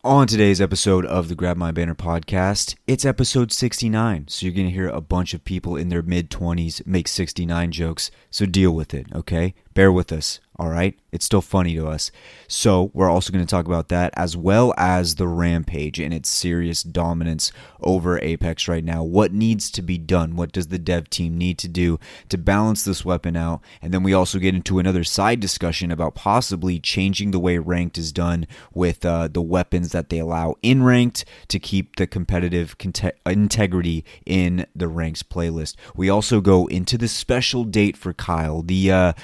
On today's episode of the Grab My Banner podcast, it's episode 69, so you're going to hear a bunch of people in their mid-20s make 69 jokes, so deal with it, okay? Bear with us, all right? It's still funny to us. So we're also going to talk about that as well as the Rampage and its serious dominance over Apex right now. What needs to be done? What does the dev team need to do to balance this weapon out? And then we also get into another side discussion about possibly changing the way ranked is done with the weapons that they allow in ranked to keep the competitive integrity in the ranks playlist. We also go into the special date for Kyle, the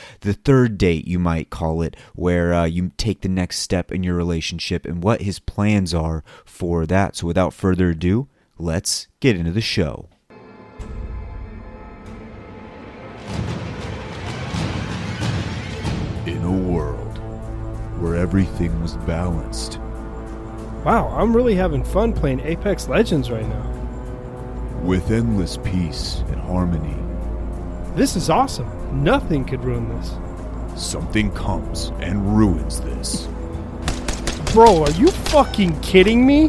third date, you might call it, where you take the next step in your relationship and what his plans are for that. So without further ado, let's get into the show. In a world where everything was balanced, wow, I'm really having fun playing Apex Legends right now. with endless peace and harmony, This is awesome. Nothing could ruin this. something comes and ruins this. Bro, are you fucking kidding me?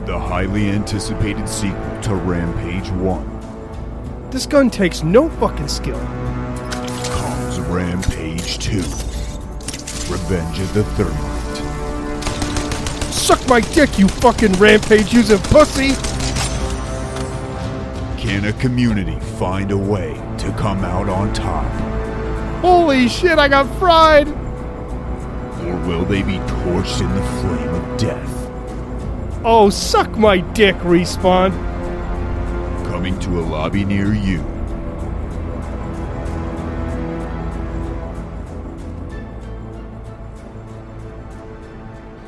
The highly anticipated sequel to Rampage 1 This gun takes no fucking skill. comes Rampage 2, Revenge of the Thermite. Suck my dick, you fucking Rampage using pussy! Can a community find a way to come out on top? Holy shit, I got fried! Or will they be torched in the flame of death? Oh, suck my dick, Respawn. Coming to a lobby near you.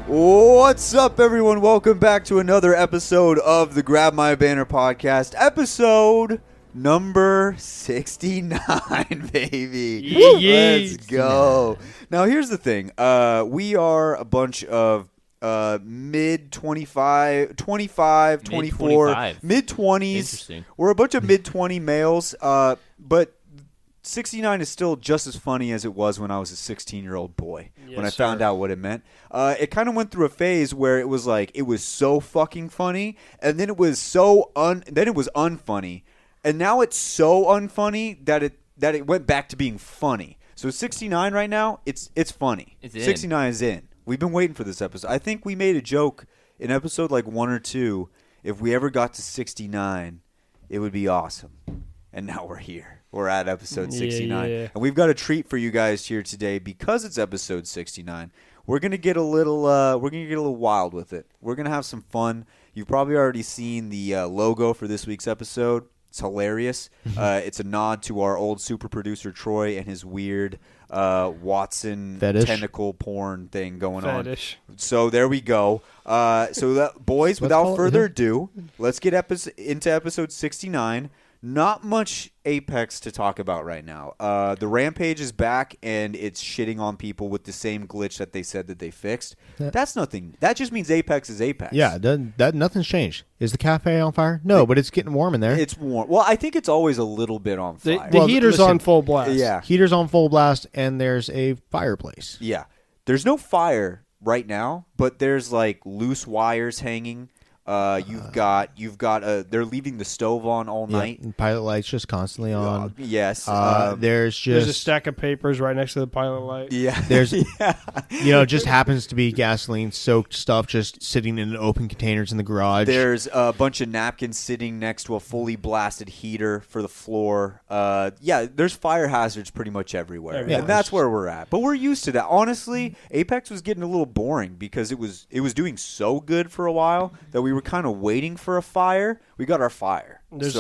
What's up, everyone? Welcome back to another episode of the Grab My Banner podcast, episode number 69, baby. Yeet. Let's go. Now, here's the thing. We are a bunch of mid-25, 24, mid-20s. Interesting. We're a bunch of mid-20 males, but 69 is still just as funny as it was when I was a 16-year-old boy, when I found out what it meant. It kind of went through a phase where it was like, it was so fucking funny, and then it was then it was unfunny, and now it's so unfunny that it went back to being funny. So 69 right now, it's funny. It's in. 69 is in. We've been waiting for this episode. I think we made a joke in episode like 1 or 2. If we ever got to 69, it would be awesome. And now we're here. We're at episode 69. Yeah. And we've got a treat for you guys here today because it's episode 69. We're going to get a little wild with it. We're going to have some fun. You've probably already seen the logo for this week's episode. It's hilarious. It's a nod to our old super producer Troy and his weird Watson Fetish. tentacle porn thing going Fetish. on. So there we go. Boys, without further ado, let's get into episode 69. Not much Apex to talk about right now. The Rampage is back, and it's shitting on people with the same glitch that they said that they fixed. That's nothing. That just means Apex is Apex. Yeah, that nothing's changed. Is the cafe on fire? No, but it's getting warm in there. It's warm. Well, I think it's always a little bit on The, fire. the Well, heater's listen. on full blast. Yeah. Heater's on full blast, and there's a fireplace. Yeah. There's no fire right now, but there's like loose wires hanging. You've got they're leaving the stove on all night. And pilot light's just constantly on. Yes. There's There's a just stack of papers right next to the pilot light. yeah. there's yeah. just happens to be gasoline soaked stuff just sitting in open containers in the garage. There's a bunch of napkins sitting next to a fully blasted heater for the floor. There's fire hazards pretty much everywhere. Yeah, And that's where we're at. But we're used to that. Honestly, Apex was getting a little boring because it was doing so good for a while that we were kind of waiting for a fire. We got our fire. There's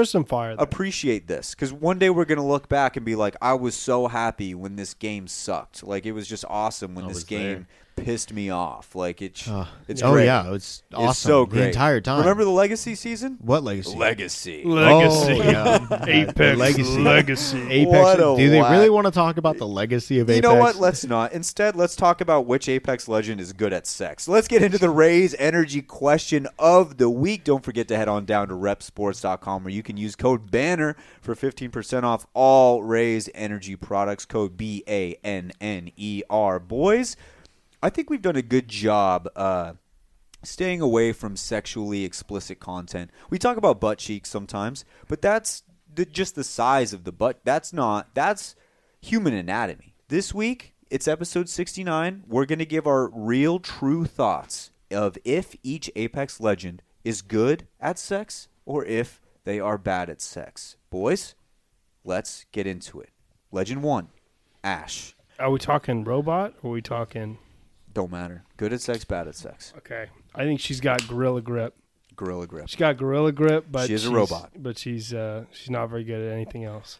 some fire there. Appreciate this, because one day we're going to look back and be like, I was so happy when this game sucked. Like, it was just awesome when this game pissed me off. Like, it's great. Oh yeah, it's awesome. It's so great. The entire time. Remember the Legacy season? what legacy? Legacy. Legacy. Oh, yeah. Apex. Legacy. Legacy. Apex. What a Do they whack. really want to talk about the legacy of You Apex? know what? Let's not. Instead, let's talk about which Apex Legend is good at sex. Let's get into the Raise Energy question of the week. Don't forget to head on down to repsports.com where you can use code BANNER for 15% off all Raise Energy products. Code BANNER. Boys, I think we've done a good job staying away from sexually explicit content. We talk about butt cheeks sometimes, but that's just the size of the butt. That's human anatomy. This week, it's episode 69. We're going to give our real, true thoughts of if each Apex legend is good at sex or if they are bad at sex. Boys, let's get into it. Legend 1, Ash. Are we talking robot or are we talking... Don't matter. Good at sex, bad at sex. Okay. I think she's got gorilla grip. Gorilla grip. She's got gorilla grip, but she is a robot. But she's not very good at anything else.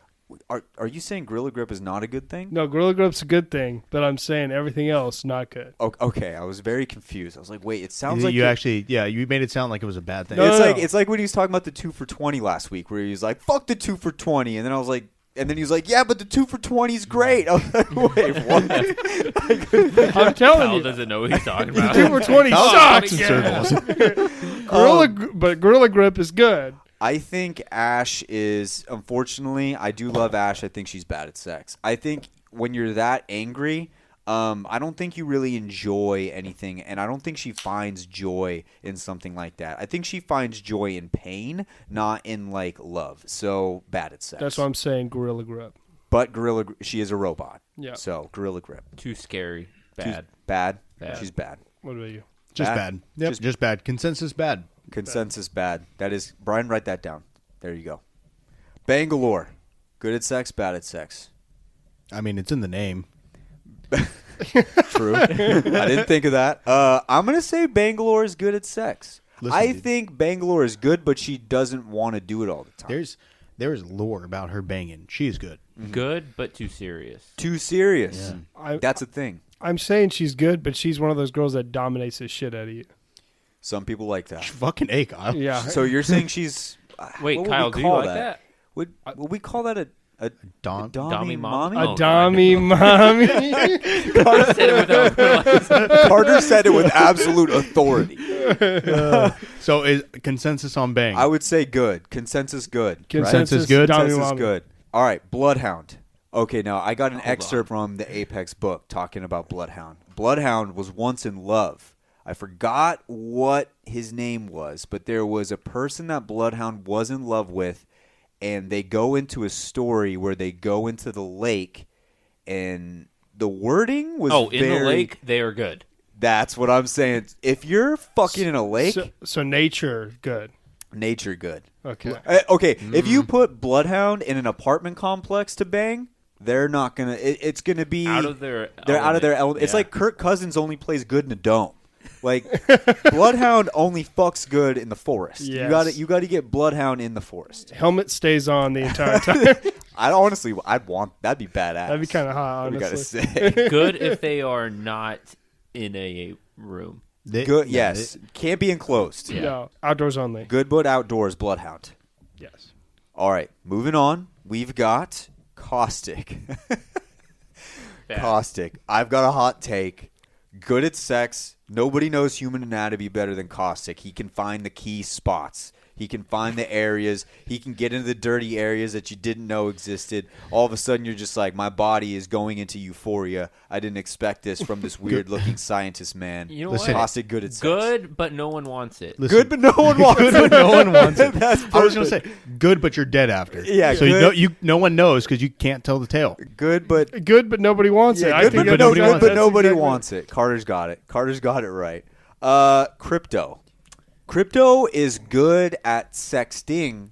Are you saying gorilla grip is not a good thing? No, gorilla grip's a good thing, but I'm saying everything else not good. Okay, I was very confused. I was like, wait, it sounds like you made it sound like it was a bad thing. It's like when he was talking about the 2 for 20 last week, where he was like, "Fuck the 2 for 20," and then I was like. And then he was like, "Yeah, but the 2 for 20 is great." I was like, "Wait, what?" I'm telling Kyle you, doesn't know what he's talking about. 2 for 20 Talks sucks. in circles. But gorilla grip is good. I think Ash is, unfortunately, I do love Ash. I think she's bad at sex. I think when you're that angry, I don't think you really enjoy anything, and I don't think she finds joy in something like that. I think she finds joy in pain, not in, like, love. So, bad at sex. That's why I'm saying gorilla grip. But she is a robot. Yeah. So, gorilla grip. Too scary. Bad. Bad? Bad. She's bad. What about you? Just Bad? bad. Yep, just bad. Consensus bad. Consensus bad. That is, Brian, write that down. There you go. Bangalore. Good at sex, bad at sex. I mean, it's in the name. True. I didn't think of that. I'm going to say Bangalore is good at sex. Listen, I dude. think Bangalore is good, but she doesn't want to do it all the time. There is lore about her banging. She is good. Good, but too serious. Too serious. Yeah. That's a thing. I'm saying she's good, but she's one of those girls that dominates the shit out of you. Some people like that. Fucking A, Kyle. Yeah. So you're saying she's... Wait, what would Kyle, we do you call like that? Would we call that a Dom- dommy Dommy mommy? mommy? A dummy mommy. Carter said it without realizing. Carter said it with absolute authority. So is consensus on bang? I would say good. Consensus good. Consensus good? dummy Consensus mommy. good. All right, Bloodhound. Okay, now I got an Hold excerpt from the Apex book talking about Bloodhound. Bloodhound was once in love. I forgot what his name was, but there was a person that Bloodhound was in love with, and they go into a story where they go into the lake, and the wording was In the lake, they are good. That's what I'm saying. If you're fucking in a lake, So nature good. nature good. Okay. Okay, if you put Bloodhound in an apartment complex to bang, they're not gonna. It's gonna be Out of their They're out of their element. It's like Kirk Cousins only plays good in a dome. Like Bloodhound only fucks good in the forest. Yes. You got to get Bloodhound in the forest. Helmet stays on the entire time. I'd want that'd be badass. That'd be kind of hot, We honestly. gotta say good if they are not in a room. good. Yes, can't be enclosed. Yeah. No, outdoors only. Good, but outdoors. Bloodhound. Yes. All right, moving on. We've got Caustic. Bad. Caustic. I've got a hot take. Good at sex. Nobody knows human anatomy better than Caustic. He can find the key spots. He can find the areas. He can get into the dirty areas that you didn't know existed. All of a sudden, you're just like, my body is going into euphoria. I didn't expect this from this weird-looking scientist man. You know Listen, what? Caustic good at sex. Good, but no one wants it. Listen, Good, but no one wants it. Good, but no one wants it. That's I was gonna say perfect. good, but you're dead after. Yeah, So good. no one knows because you can't tell the tale. Good, but Good, but nobody wants it. yeah, I good, think but, that's nobody good, wants but it. nobody exactly- wants it. Carter's got it. Carter's got it right. Crypto. Crypto is good at sexting.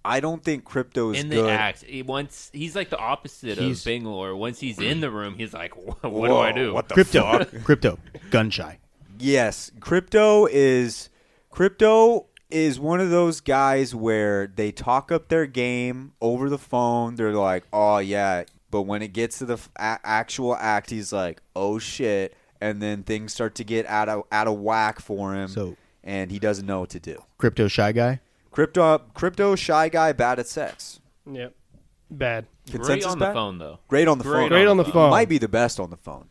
I don't think crypto is In good. the act, he's like the opposite He's- of Bangalore. Once he's in the room, he's like, "What do Whoa, I do?" what the Crypto, crypto, gun shy. Yes, crypto is one of those guys where they talk up their game over the phone. They're like, "Oh yeah," but when it gets to the actual act, he's like, "Oh shit," and then things start to get out of whack for him, So- and he doesn't know what to do. Crypto shy guy. Crypto shy guy, bad at sex. Yep. Bad. Great Consensus on the bad? phone though. Great on the phone. Great on the phone. Might be the best on the phone.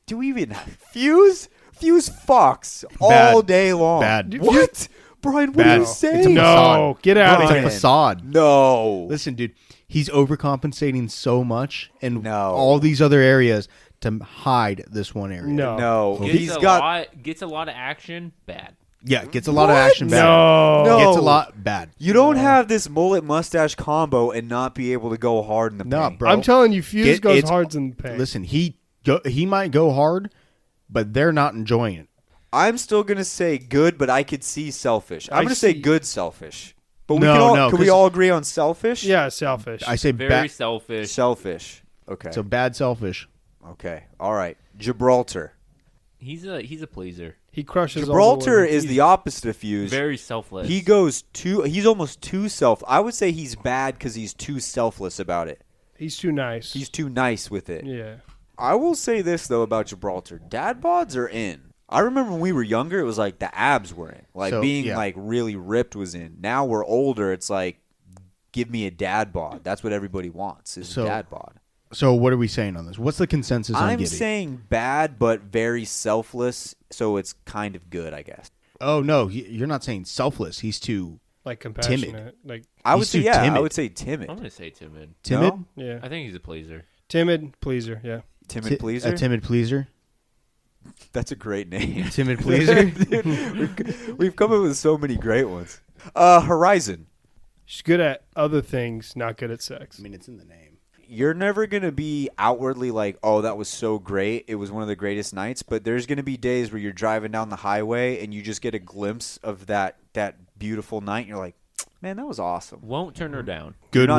Do we even Fuse? Fuse fucks all Bad. day long. Bad. What? Brian, what Bad. are you It's a saying? No, facade. get out of It's a here. facade. No. Listen, dude, he's overcompensating so much in No. all these other areas to hide this one area. No, Gets a lot of action. Bad. Yeah, gets a lot of action. Bad. No. Gets a lot bad. You don't have this mullet mustache combo and not be able to go hard in the paint. Bro. I'm telling you, Fuse goes hard in the paint. Listen, he might go hard, but they're not enjoying it. I'm still going to say good, but I could see selfish. I'm going to say good selfish. But can we all agree on selfish? Yeah, selfish. I say very selfish. Selfish. Okay. So bad selfish. Okay. All right. Gibraltar. He's a pleaser. He crushes. Gibraltar is the opposite of Fuse. Very selfless. He's almost too I would say he's bad because he's too selfless about it. He's too nice. He's too nice with it. Yeah. I will say this though about Gibraltar. Dad bods are in. I remember when we were younger, it was like the abs were in. Like like really ripped was in. Now we're older, it's like give me a dad bod. That's what everybody wants is a dad bod. So what are we saying on this? What's the consensus on Giddy? I'm saying bad, but very selfless, so it's kind of good, I guess. Oh, no. You're not saying selfless. He's too compassionate. timid. Like I would say, timid. I'm going to say timid. Timid? No? Yeah. I think he's a pleaser. Timid pleaser, yeah. Timid pleaser? A timid pleaser? That's a great name. Timid pleaser? Dude, we've come up with so many great ones. Horizon. She's good at other things, not good at sex. I mean, it's in the name. You're never going to be outwardly like, oh, that was so great. It was one of the greatest nights. But there's going to be days where you're driving down the highway and you just get a glimpse of that beautiful night. And you're like, man, that was awesome. Won't turn her down. Good.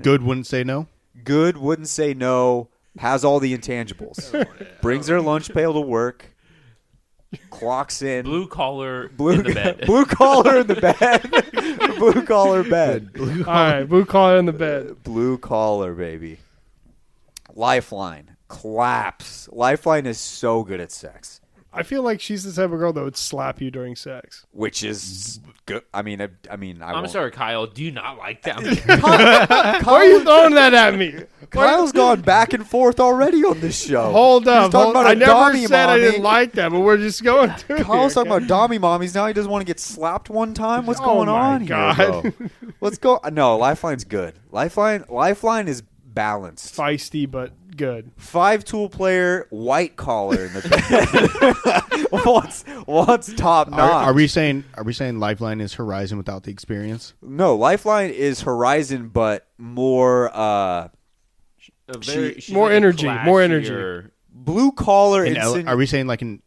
Good wouldn't say no? Good wouldn't say no. Has all the intangibles. Brings her lunch pail to work. Clocks in. Blue collar in the bed. Blue collar in the bed. Blue collar bed. All right, blue collar in the bed. Blue collar, baby. Lifeline. Claps. Lifeline is so good at sex. I feel like she's the type of girl that would slap you during sex. Which is good. I'm sorry, Kyle. Do you not like that? Why are you throwing that at me? Kyle's gone back and forth already on this show. Hold up. I never Dommy said mommy. I didn't like that, but we're just going through Kyle's here, talking about Dommy mommies. Now he doesn't want to get slapped one time. What's going on here, God. bro? Let's go. No, Lifeline's good. Lifeline is balanced. Feisty, but good. 5-tool player, white collar in the bed. wants top notch. Are we saying Lifeline is Horizon without the experience? No, Lifeline is Horizon, but more more energy. More energy. Blue collar. Are we saying like an?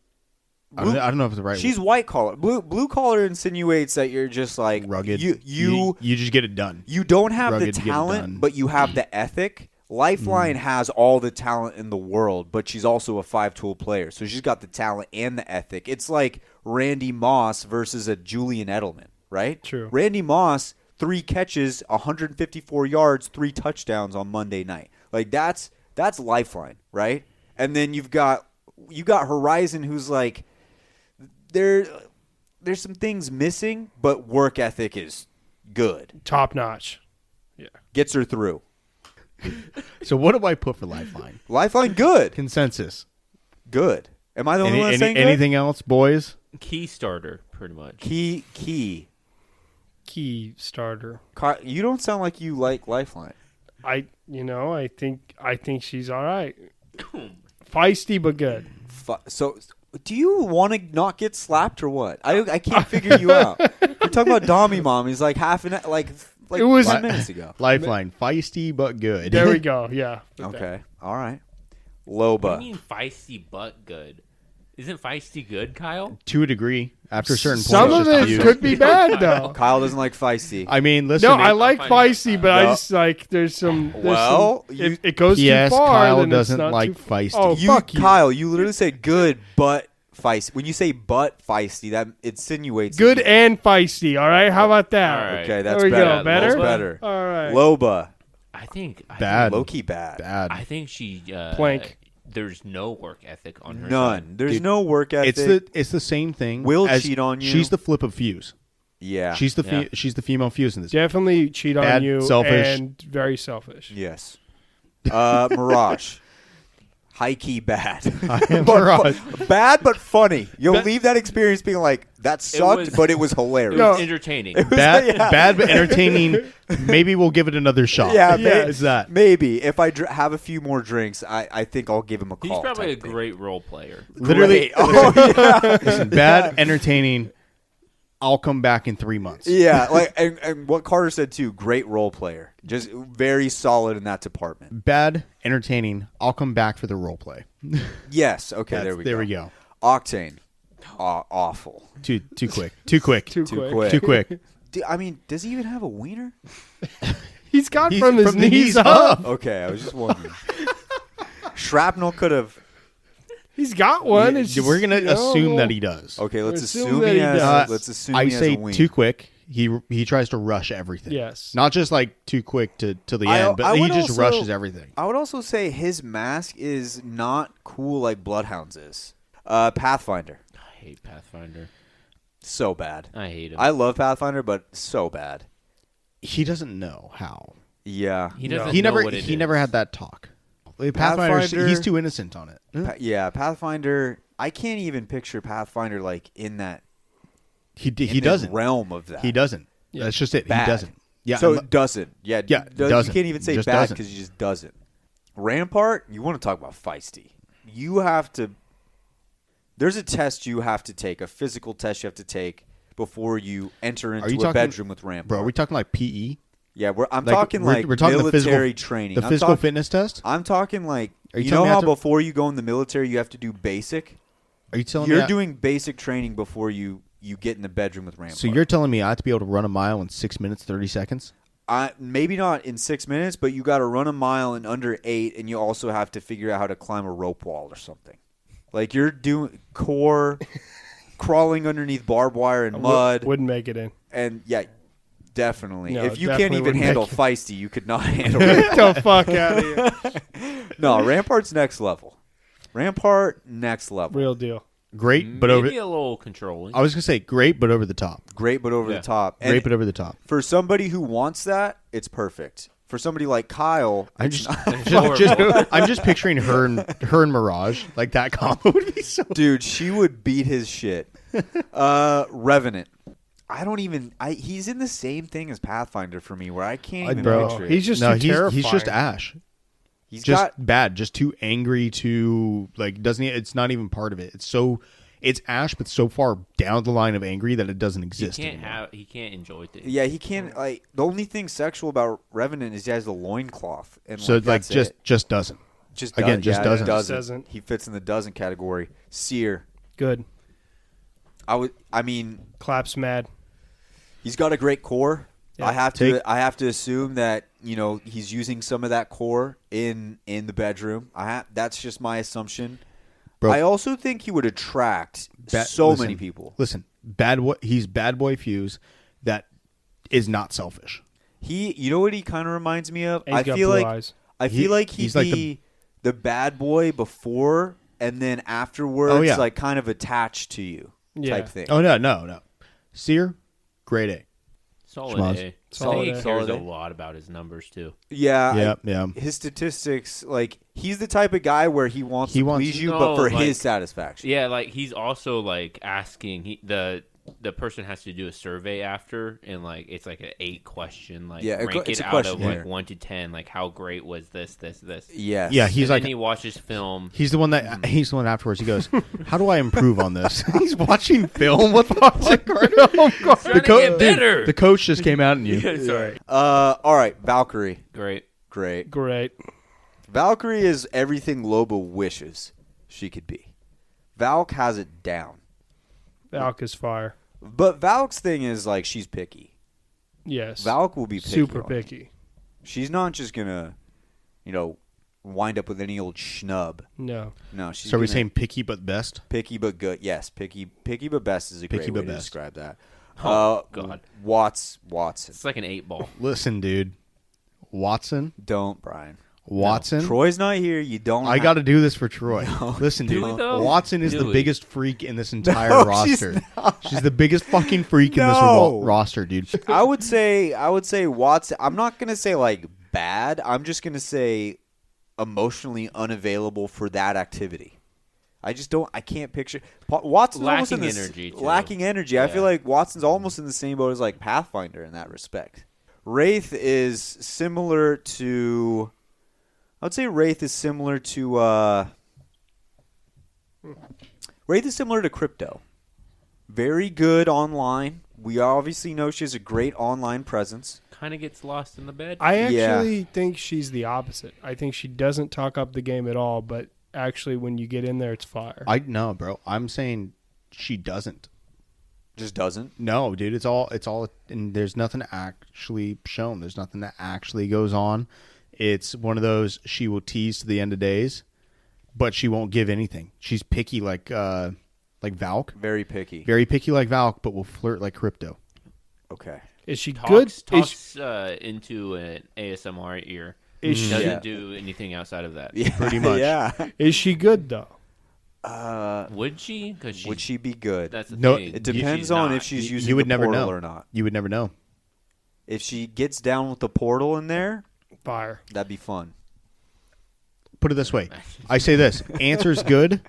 I don't know if it's the right. She's word. white collar. Blue collar insinuates that you're just like rugged. You just get it done. You don't have rugged the talent, but you have the ethic. Lifeline has all the talent in the world, but she's also a 5-tool player. So she's got the talent and the ethic. It's like Randy Moss versus a Julian Edelman, right? True. Randy Moss, 3 catches, 154 yards, 3 touchdowns on Monday night. Like that's Lifeline, right? And then you got Horizon, who's like there's some things missing, but work ethic is good. Top notch. Yeah. Gets her through. So what do I put for Lifeline? Lifeline, good. Consensus. Good. Am I the only one saying good? Anything else, boys? Key starter, pretty much. Key starter. You don't sound like you like Lifeline. I think she's all right. Feisty but good. So, do you want to not get slapped or what? I can't figure you out. We're talking about Dommy Mom. He's like it was 10 minutes ago. Lifeline, feisty but good. There we go. Yeah. Okay. All right. Loba. What do you mean feisty but good? Isn't feisty good, Kyle? To a degree. After a certain point. Some of it could be bad, though. Kyle doesn't like feisty. I mean, listen. No, I like feisty, but I just like there's some. It goes too far. Kyle then doesn't it's not like too feisty. Oh, fuck you. Kyle, you literally said good but feisty. When you say but feisty, that insinuates good and feisty. All right, how about that? All right. Okay, that's there we better. go. Better. That's better. All right. Loba. I think bad. Low key bad. Bad. I think she Plank. There's no work ethic on her. None. Side. There's no work ethic. It's the same thing. Will cheat on you. She's the flip of Fuse. Yeah. She's the female Fuse in this. Definitely cheat Bad, on you. selfish. And very selfish. Yes. Mirage. high-key bad. Mirage. Bad but funny. You'll leave that experience being like, that sucked, but it was hilarious. It was entertaining. Bad but entertaining. Maybe we'll give it another shot. Yeah, is that maybe. If I have a few more drinks, I think I'll give him a call. He's probably a type thing. great role player. literally? Oh, yeah. Listen, bad, entertaining. I'll come back in 3 months. Yeah, like and what Carter said too, great role player. Just very solid in that department. Bad, entertaining. I'll come back for the role play. Yes, okay, there we go. Octane. Awful. Too quick. Too quick. Too Too quick. quick. I mean, does he even have a wiener? He's got He's from his the knees up. Okay, I was just wondering. Shrapnel could have. He's got one. It's just, We're gonna assume that he does. Okay, let's Assume assume that he he has. does. Let's assume I he has say a wiener. too quick. He tries to rush everything. Yes. Not just like too quick to the end, but I he would just also- rushes everything. I would also say his mask is not cool like Bloodhound's is. Pathfinder, I hate Pathfinder. so bad. I hate him. I love Pathfinder, but so bad. He doesn't know how. Yeah, he doesn't He know never what it he is. never had that talk. Pathfinder, Pathfinder- he's too innocent on it. Pathfinder. I can't even picture Pathfinder like in that. He in the doesn't. realm of that. He doesn't. Yeah. That's just it. Bad. He doesn't. Yeah. So it doesn't. Yeah. Yeah, doesn't. You can't even say Just bad doesn't. because he just doesn't. Rampart. You want to talk about feisty? You have to. There's a test you have to take, a physical test you have to take before you enter into you a talking- bedroom with Rampart. bro, are we talking like PE? Yeah, I'm Like, talking we're like talking the military physical- training. The I'm physical talk- fitness test? I'm talking like Are you you telling know me I how have to- before you go in the military you have to do basic. Are you telling me You're I- doing basic training before you get in the bedroom with Rampart. So you're telling me I have to be able to run a mile in 6 minutes 30 seconds? Maybe not in 6 minutes, but you got to run a mile in under 8, and you also have to figure out how to climb a rope wall or something. Like you're doing core crawling underneath barbed wire and mud, Wouldn't make it in. and yeah, definitely. No, if you definitely can't even wouldn't handle make it. feisty, you could not handle Get Rampart. the fuck out of here. No, Rampart's next level. Rampart next level. Real deal. Great, but over. Maybe a little controlling. I was gonna say great, but over the top. Great, but over Yeah. the top. Great, And but over the top. for somebody who wants that, it's perfect. For somebody like Kyle, I'm it's just, not- I'm just picturing her and Mirage. Like that combo would be so. dude, she would beat his shit. Revenant. I don't even. He's in the same thing as Pathfinder for me, where I can't even Bro, picture it. He's just No, too he's terrifying. just Ash. He's Just got bad. Just too angry. Too like doesn't. It's not even part of it. It's Ash, but so far down the line of angry that it doesn't exist anymore. He can't enjoy things. yeah. He can't like the only thing sexual about Revenant is he has the loincloth, and So like that's just it. just doesn't. just again, does- just yeah, doesn't. Doesn't. He fits in the doesn't category. Seer. Good. I mean, Claps mad. he's got a great core. Yeah. I have to assume that he's using some of that core in the bedroom. That's just my assumption. Bro. I also think he would attract Listen, many people. Listen, he's bad boy Fuse that is not selfish. You know what he kind of reminds me of? And he's I got feel blue like eyes. I feel like he's he'd like be the bad boy before, and then afterwards, Oh, yeah. like kind of attached to you Yeah. type thing. Oh no. Seer, grade A. Solid Schmoz. A. Solid I think A. he cares Solid a A. lot about his numbers too. Yeah, Yeah. his statistics, like he's the type of guy where he wants to please you, No, but for like- his satisfaction. Yeah, like he's also like asking the person has to do a survey after, and like it's like an 8-question like Yeah, rank it's it a out of questionnaire. like 1 to 10, like how great was this. Yes. Yeah, he's And like then he watches film. he's the one that he's the one afterwards. He goes, "How do I improve on this?" He's watching film. What the fuck? Trying to get better. The coach just came out and you. Sorry. All right, Valkyrie. Great. Great. Great. Valkyrie is everything Loba wishes she could be. Valk has it down. Valk is fire. But Valk's thing is like she's picky. Yes. Valk will be picky. Super on you. picky. She's not just gonna, wind up with any old schnub. No. No, she's. So are we gonna- saying picky but best? picky but good? Yes, picky but best is a Picky great but way to best. describe that. Oh, God. Watson. It's like an 8-ball. Listen, dude. Watson. Don't, Brian. Watson. Troy's not here. You don't. I got to do this for Troy. Listen, Do dude. it, though. Watson is Do the it. biggest freak in this entire No, roster. she's She's the biggest fucking freak in this No. roster, dude. I would say Watson. I'm not gonna say like bad. I'm just gonna say emotionally unavailable for that activity. I can't picture. Watson's almost in Lacking energy, too. Lacking energy. I feel like Watson's almost in the same boat as like Pathfinder in that respect. Wraith is similar to. I'd say Wraith is similar to. Wraith is similar to Crypto. Very good online. We obviously know she has a great online presence. Kind of gets lost in the bed. I actually think she's the opposite. I think she doesn't talk up the game at all, but actually when you get in there, it's fire. No, bro. I'm saying she doesn't. Just doesn't? No, dude. It's all, and there's nothing actually shown. There's nothing that actually goes on. It's one of those, she will tease to the end of days, but she won't give anything. She's picky like Valk. Very picky. Very picky like Valk, but will flirt like Crypto. Okay. Is she good? Talks into an ASMR ear. Doesn't do anything outside of that. Yeah, pretty much. Yeah. Is she good though? Would she? Would she be good? That's the No, thing. It depends on if she's using you would the never portal know. or not. You would never know. If she gets down with the portal in there, Fire. that'd be fun. Put it this way. I say this. Answer's good.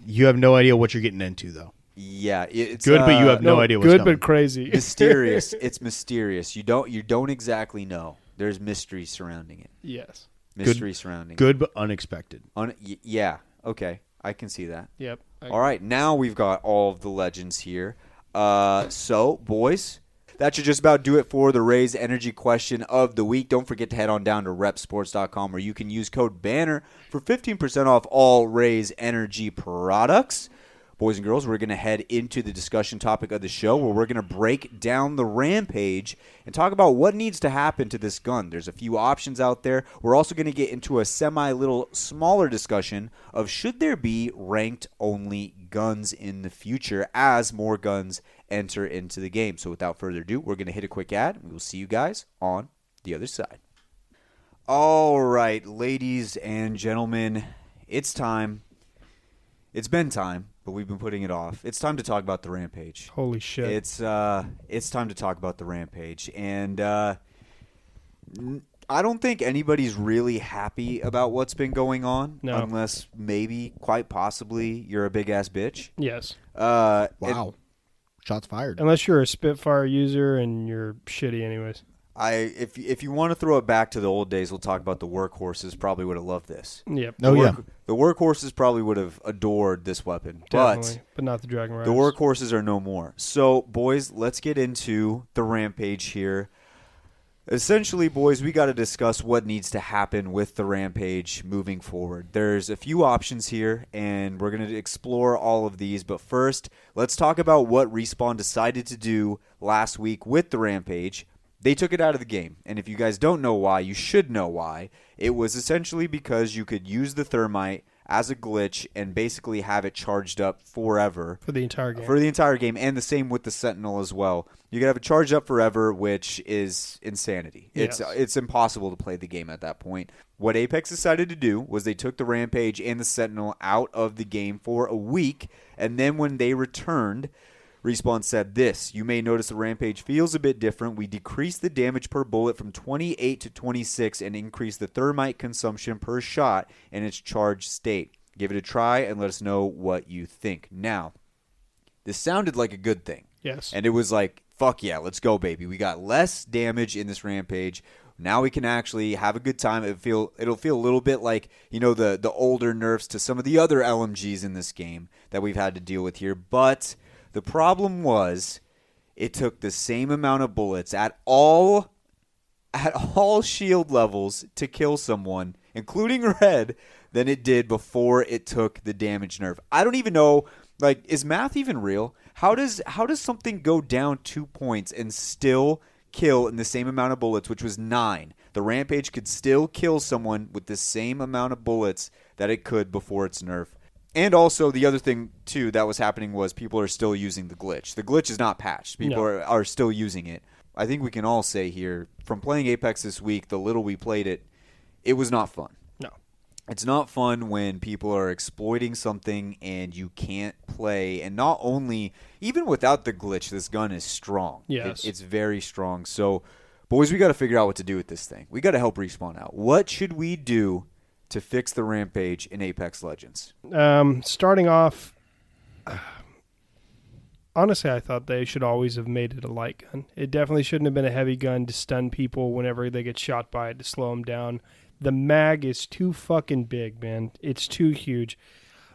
You have no idea what you're getting into, though. Yeah, it's Good, but you have no idea what's good coming. but crazy. mysterious. It's mysterious. You don't exactly know. There's mystery surrounding it. Yes. Mystery surrounding Good, but unexpected. it. Yeah. Okay. I can see that. Yep. All right. Now we've got all of the legends here. So, boys, that should just about do it for the Raise Energy question of the week. Don't forget to head on down to repsports.com where you can use code BANNER for 15% off all Raise Energy products. Boys and girls, we're going to head into the discussion topic of the show where we're going to break down the Rampage and talk about what needs to happen to this gun. There's a few options out there. We're also going to get into a little smaller discussion of should there be ranked-only guns in the future as more guns enter into the game. So without further ado, we're going to hit a quick ad, and we will see you guys on the other side. All right, ladies and gentlemen, it's time. It's been time, but we've been putting it off. It's time to talk about the Rampage. Holy shit. It's time to talk about the Rampage, and I don't think anybody's really happy about what's been going on, unless maybe, quite possibly, you're a big ass bitch. Yes. Wow. Shots fired. Unless you're a Spitfire user and you're shitty anyways. If you want to throw it back to the old days, we'll talk about the workhorses. Probably would have loved this. Yep. The workhorses probably would have adored this weapon, Definitely, but not the Dragon Riders. the workhorses are no more. So, boys, let's get into the Rampage here. Essentially, boys, we got to discuss what needs to happen with the Rampage moving forward. There's a few options here, and we're going to explore all of these. But first, let's talk about what Respawn decided to do last week with the Rampage. They took it out of the game, and if you guys don't know why, you should know why. It was essentially because you could use the thermite as a glitch and basically have it charged up forever. For the entire game. For the entire game, and the same with the Sentinel as well. You could have it charged up forever, which is insanity. Yes. It's impossible to play the game at that point. What Apex decided to do was they took the Rampage and the Sentinel out of the game for a week, and then when they returned, Respawn said this: you may notice the Rampage feels a bit different. We decreased the damage per bullet from 28 to 26 and increased the thermite consumption per shot in its charged state. Give it a try and let us know what you think. Now, this sounded like a good thing. Yes. And it was like, fuck yeah, let's go, baby. We got less damage in this Rampage. Now we can actually have a good time. It'll feel a little bit like, the older nerfs to some of the other LMGs in this game that we've had to deal with here. But the problem was it took the same amount of bullets at all shield levels to kill someone, including Red, than it did before it took the damage nerf. I don't even know, is math even real? How does something go down 2 points and still kill in the same amount of bullets, which was 9? The Rampage could still kill someone with the same amount of bullets that it could before its nerf. And also, the other thing, too, that was happening was people are still using the glitch. The glitch is not patched. People are still using it. I think we can all say here, from playing Apex this week, the little we played it, it was not fun. No. It's not fun when people are exploiting something and you can't play. And not only, even without the glitch, this gun is strong. Yes. It's very strong. So, boys, we got to figure out what to do with this thing. We got to help Respawn out. What should we do to fix the Rampage in Apex Legends? Starting off, honestly, I thought they should always have made it a light gun. It definitely shouldn't have been a heavy gun to stun people whenever they get shot by it, to slow them down. The mag is too fucking big, man. It's too huge.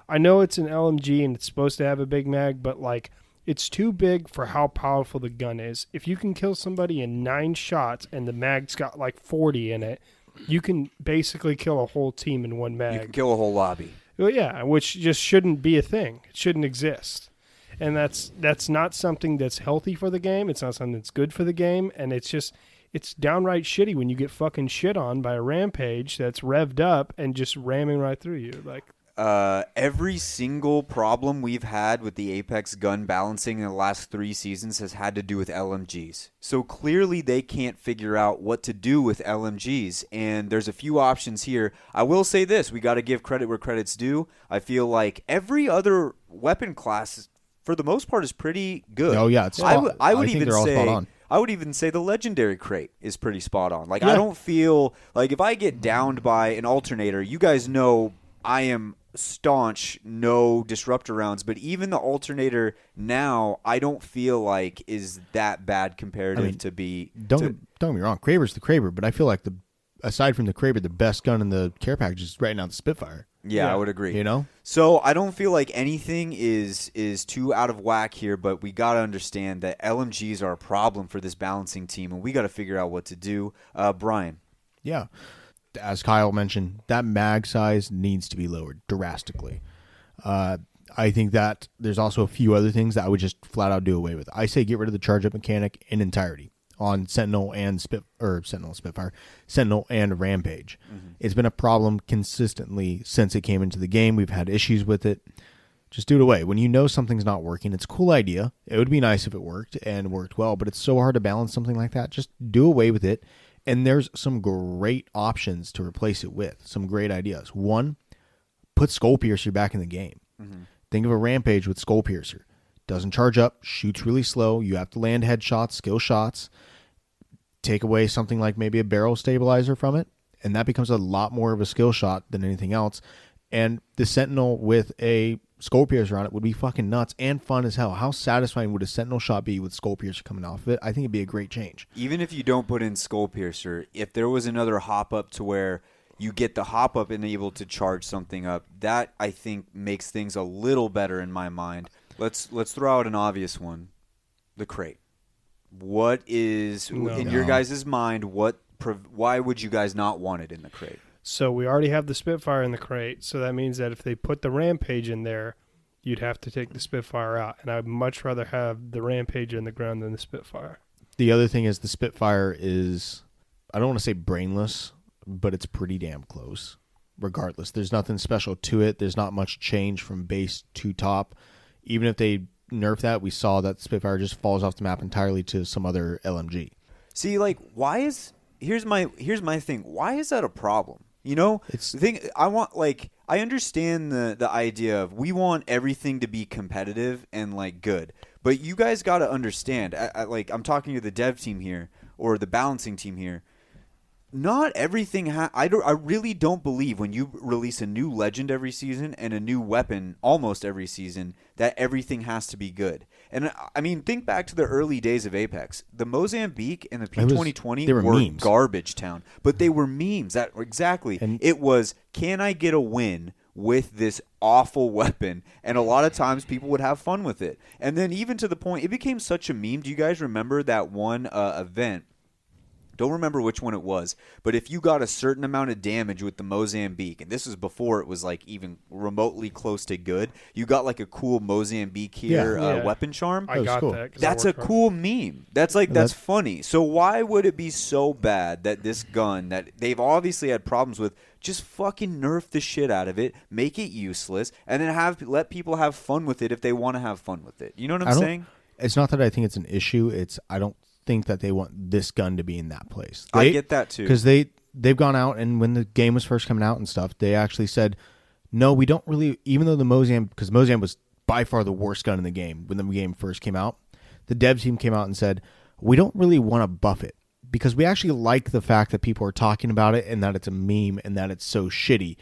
I know it's an LMG and it's supposed to have a big mag, but like, it's too big for how powerful the gun is. If you can kill somebody in 9 shots and the mag's got like 40 in it, you can basically kill a whole team in one mag. You can kill a whole lobby. Well, yeah, which just shouldn't be a thing. It shouldn't exist. And that's not something that's healthy for the game. It's not something that's good for the game. And it's downright shitty when you get fucking shit on by a Rampage that's revved up and just ramming right through you. Like, every single problem we've had with the Apex gun balancing in the last 3 seasons has had to do with LMGs. So clearly they can't figure out what to do with LMGs, and there's a few options here. I will say this, we got to give credit where credit's due. I feel like every other weapon class, for the most part, is pretty good. Oh, yeah. I would think even they're all say, spot on. I would even say the legendary crate is pretty spot on. Like, Yeah. I don't feel like if I get downed by an alternator, you guys know I am staunch no disruptor rounds, but even the alternator now I don't feel like is that bad comparative to be. Don't get me wrong, Kraber's the Kraber, but I feel like aside from the Kraber, the best gun in the care package is right now the Spitfire. Yeah, I would agree. You know, so I don't feel like anything is too out of whack here, but we got to understand that LMGs are a problem for this balancing team, and we got to figure out what to do. Brian. Yeah. As Kyle mentioned, that mag size needs to be lowered drastically. I think that there's also a few other things that I would just flat out do away with. I say get rid of the charge up mechanic in entirety on Sentinel and Spitfire, Sentinel and Rampage. Mm-hmm. It's been a problem consistently since it came into the game. We've had issues with it. Just do it away. When you know something's not working, it's a cool idea. It would be nice if it worked and worked well, but it's so hard to balance something like that. Just do away with it. And there's some great options to replace it with. Some great ideas. One, put Skull Piercer back in the game. Mm-hmm. Think of a Rampage with Skull Piercer. Doesn't charge up, shoots really slow. You have to land headshots, skill shots. Take away something like maybe a barrel stabilizer from it, and that becomes a lot more of a skill shot than anything else. And the Sentinel with a Skull Piercer on it would be fucking nuts and fun as hell. How satisfying would a Sentinel shot be with Skull Piercer coming off of it? I think it'd be a great change. Even if you don't put in Skull Piercer, if there was another hop up to where you get the hop up and able to charge something up, that I think makes things a little better in my mind. Let's throw out an obvious one, the crate. What is in your guys' mind? Why would you guys not want it in the crate? So we already have the Spitfire in the crate, so that means that if they put the Rampage in there, you'd have to take the Spitfire out, and I'd much rather have the Rampage in the ground than the Spitfire. The other thing is the Spitfire is, I don't want to say brainless, but it's pretty damn close. Regardless, there's nothing special to it. There's not much change from base to top. Even if they nerf that, we saw that Spitfire just falls off the map entirely to some other LMG. See, like, here's my thing. Why is that a problem? You know, I understand the idea of we want everything to be competitive and like good, but you guys got to understand. I'm talking to the dev team here or the balancing team here. Not everything. I really don't believe when you release a new legend every season and a new weapon almost every season that everything has to be good. And I mean, think back to the early days of Apex. The Mozambique and the P2020 were memes. Garbage town, but they were memes. It was, can I get a win with this awful weapon? And a lot of times people would have fun with it. And then even to the point, it became such a meme. Do you guys remember that one event? Don't remember which one it was, but if you got a certain amount of damage with the Mozambique, and this was before it was like even remotely close to good, you got like a cool Mozambique here weapon charm. I got cool. that. That's a cool meme. That's funny. So why would it be so bad that this gun that they've obviously had problems with, just fucking nerf the shit out of it, make it useless, and then let people have fun with it if they want to have fun with it? You know what I'm saying? It's not that I think it's an issue. I don't think that they want this gun to be in that place. I get that too. Because they've gone out, and when the game was first coming out and stuff, they actually said, no, we don't really, even though the Mozam, because Mozam was by far the worst gun in the game when the game first came out, the dev team came out and said, we don't really want to buff it. because we actually like the fact that people are talking about it and that it's a meme and that it's so shitty.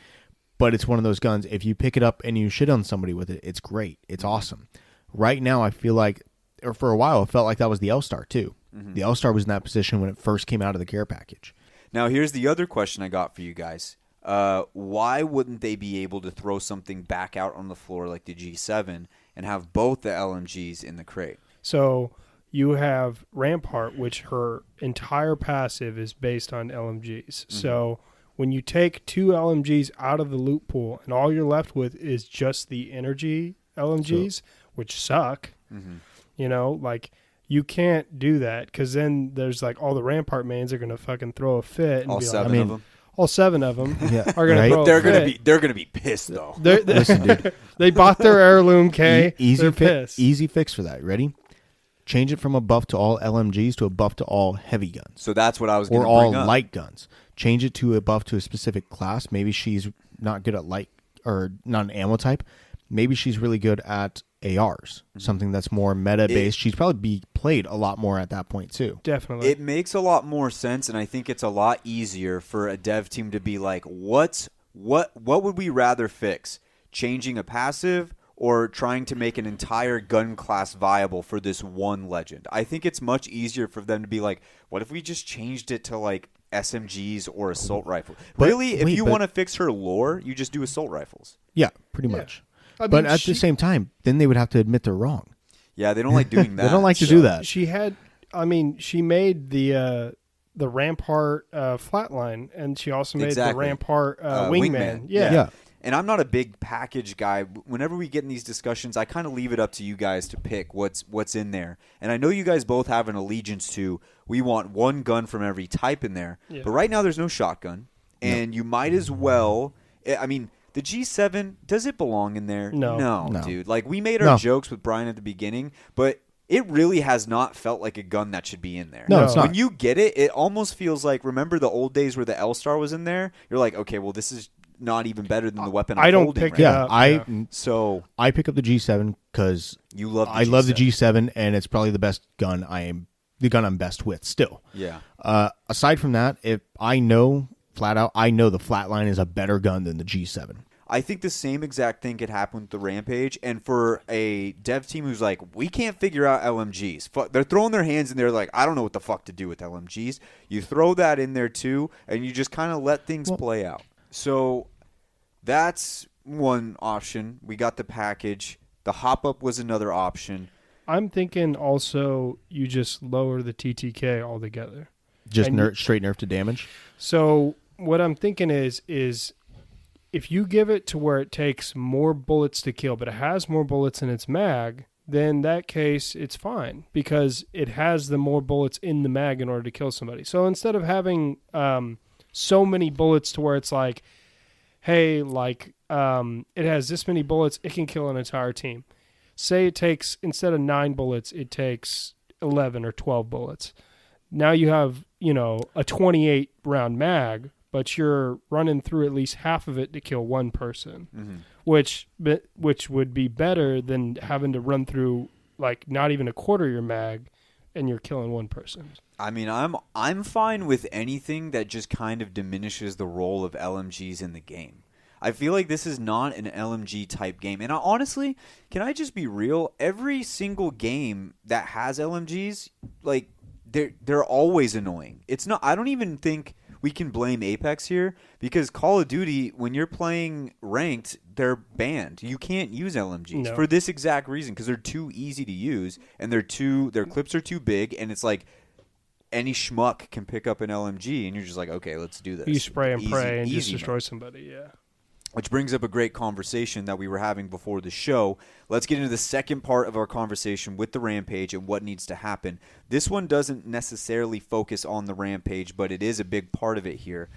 But it's one of those guns, if you pick it up and you shit on somebody with it, it's great. It's awesome. Right now, I feel like, or for a while, it felt like that was the L-Star, too. Mm-hmm. The L-Star was in that position when it first came out of the care package. Now, here's the other question I got for you guys. Why wouldn't they be able to throw something back out on the floor like the G7 and have both the LMGs in the crate? So you have Rampart, which her entire passive is based on LMGs. Mm-hmm. So when you take 2 LMGs out of the loot pool and all you're left with is just the energy LMGs, which suck, you know, like you can't do that because then there's like all the Rampart mains are going to fucking throw a fit. And all be 7 like, of them? All 7 of them are going to Right? throw They're a gonna fit. they're gonna be pissed though. Listen, dude. They bought their heirloom, K. They're pissed. Easy fix for that. Ready? Change it from a buff to all LMGs to a buff to all heavy guns. So that's what I was going or to all bring up. light guns. Change it to a buff to a specific class. Maybe she's not good at light or not an ammo type. Maybe she's really good at ARs, something that's more meta based. She'd probably be played a lot more at that point too. Definitely. It makes a lot more sense, and I think it's a lot easier for a dev team to be like, what would we rather fix? Changing a passive or trying to make an entire gun class viable for this one legend? I think it's much easier for them to be like, what if we just changed it to like SMGs or assault rifle? But Really, if you want to fix her lore, you just do assault rifles. Yeah, pretty much. I mean, but at the same time, then they would have to admit they're wrong. Yeah, they don't like doing that. They don't like to do that. She had, I mean, she made the Rampart flatline, and she also made the Rampart wingman. Yeah. And I'm not a big package guy. Whenever we get in these discussions, I kind of leave it up to you guys to pick what's in there. And I know you guys both have an allegiance to, we want one gun from every type in there. Yeah. But right now there's no shotgun. And you might as well, I mean, the G7, does it belong in there? No, dude. Like, we made our jokes with Brian at the beginning, but it really has not felt like a gun that should be in there. No, it's not. When you get it, it almost feels like, remember the old days where the L-Star was in there? You're like, okay, well, this is not even better than the weapon I'm holding right now. I pick up the G7 because I love the G7, and it's probably the best gun the gun I'm best with still. Yeah. Aside from that, if I know flat out, I know the Flatline is a better gun than the G7. I think the same exact thing could happen with the Rampage, and for a dev team who's like, we can't figure out LMGs. They're throwing their hands in there like, I don't know what the fuck to do with LMGs. You throw that in there too, and you just kind of let things play out. So that's one option. We got the package. The hop-up was another option. I'm thinking also you just lower the TTK altogether. Just straight nerf to damage? So what I'm thinking is if you give it to where it takes more bullets to kill, but it has more bullets in its mag, then in that case, it's fine because it has the more bullets in the mag in order to kill somebody. So instead of having so many bullets to where it's like, hey, like it has this many bullets, it can kill an entire team. Say it takes, instead of 9 bullets, it takes 11 or 12 bullets. Now you have, a 28 round mag, but you're running through at least half of it to kill one person, which would be better than having to run through like not even a quarter of your mag and you're killing one person. I mean, I'm fine with anything that just kind of diminishes the role of LMGs in the game. I feel like this is not an LMG type game. And honestly, can I just be real? Every single game that has LMGs, like they're always annoying. It's not. I don't even think we can blame Apex here because Call of Duty, when you're playing ranked, they're banned. You can't use LMGs for this exact reason because they're too easy to use and their clips are too big, and it's like any schmuck can pick up an LMG and you're just like, okay, let's do this. You spray and pray and just destroy somebody, yeah. Which brings up a great conversation that we were having before the show. Let's get into the second part of our conversation with the Rampage and what needs to happen. This one doesn't necessarily focus on the Rampage, but it is a big part of it here.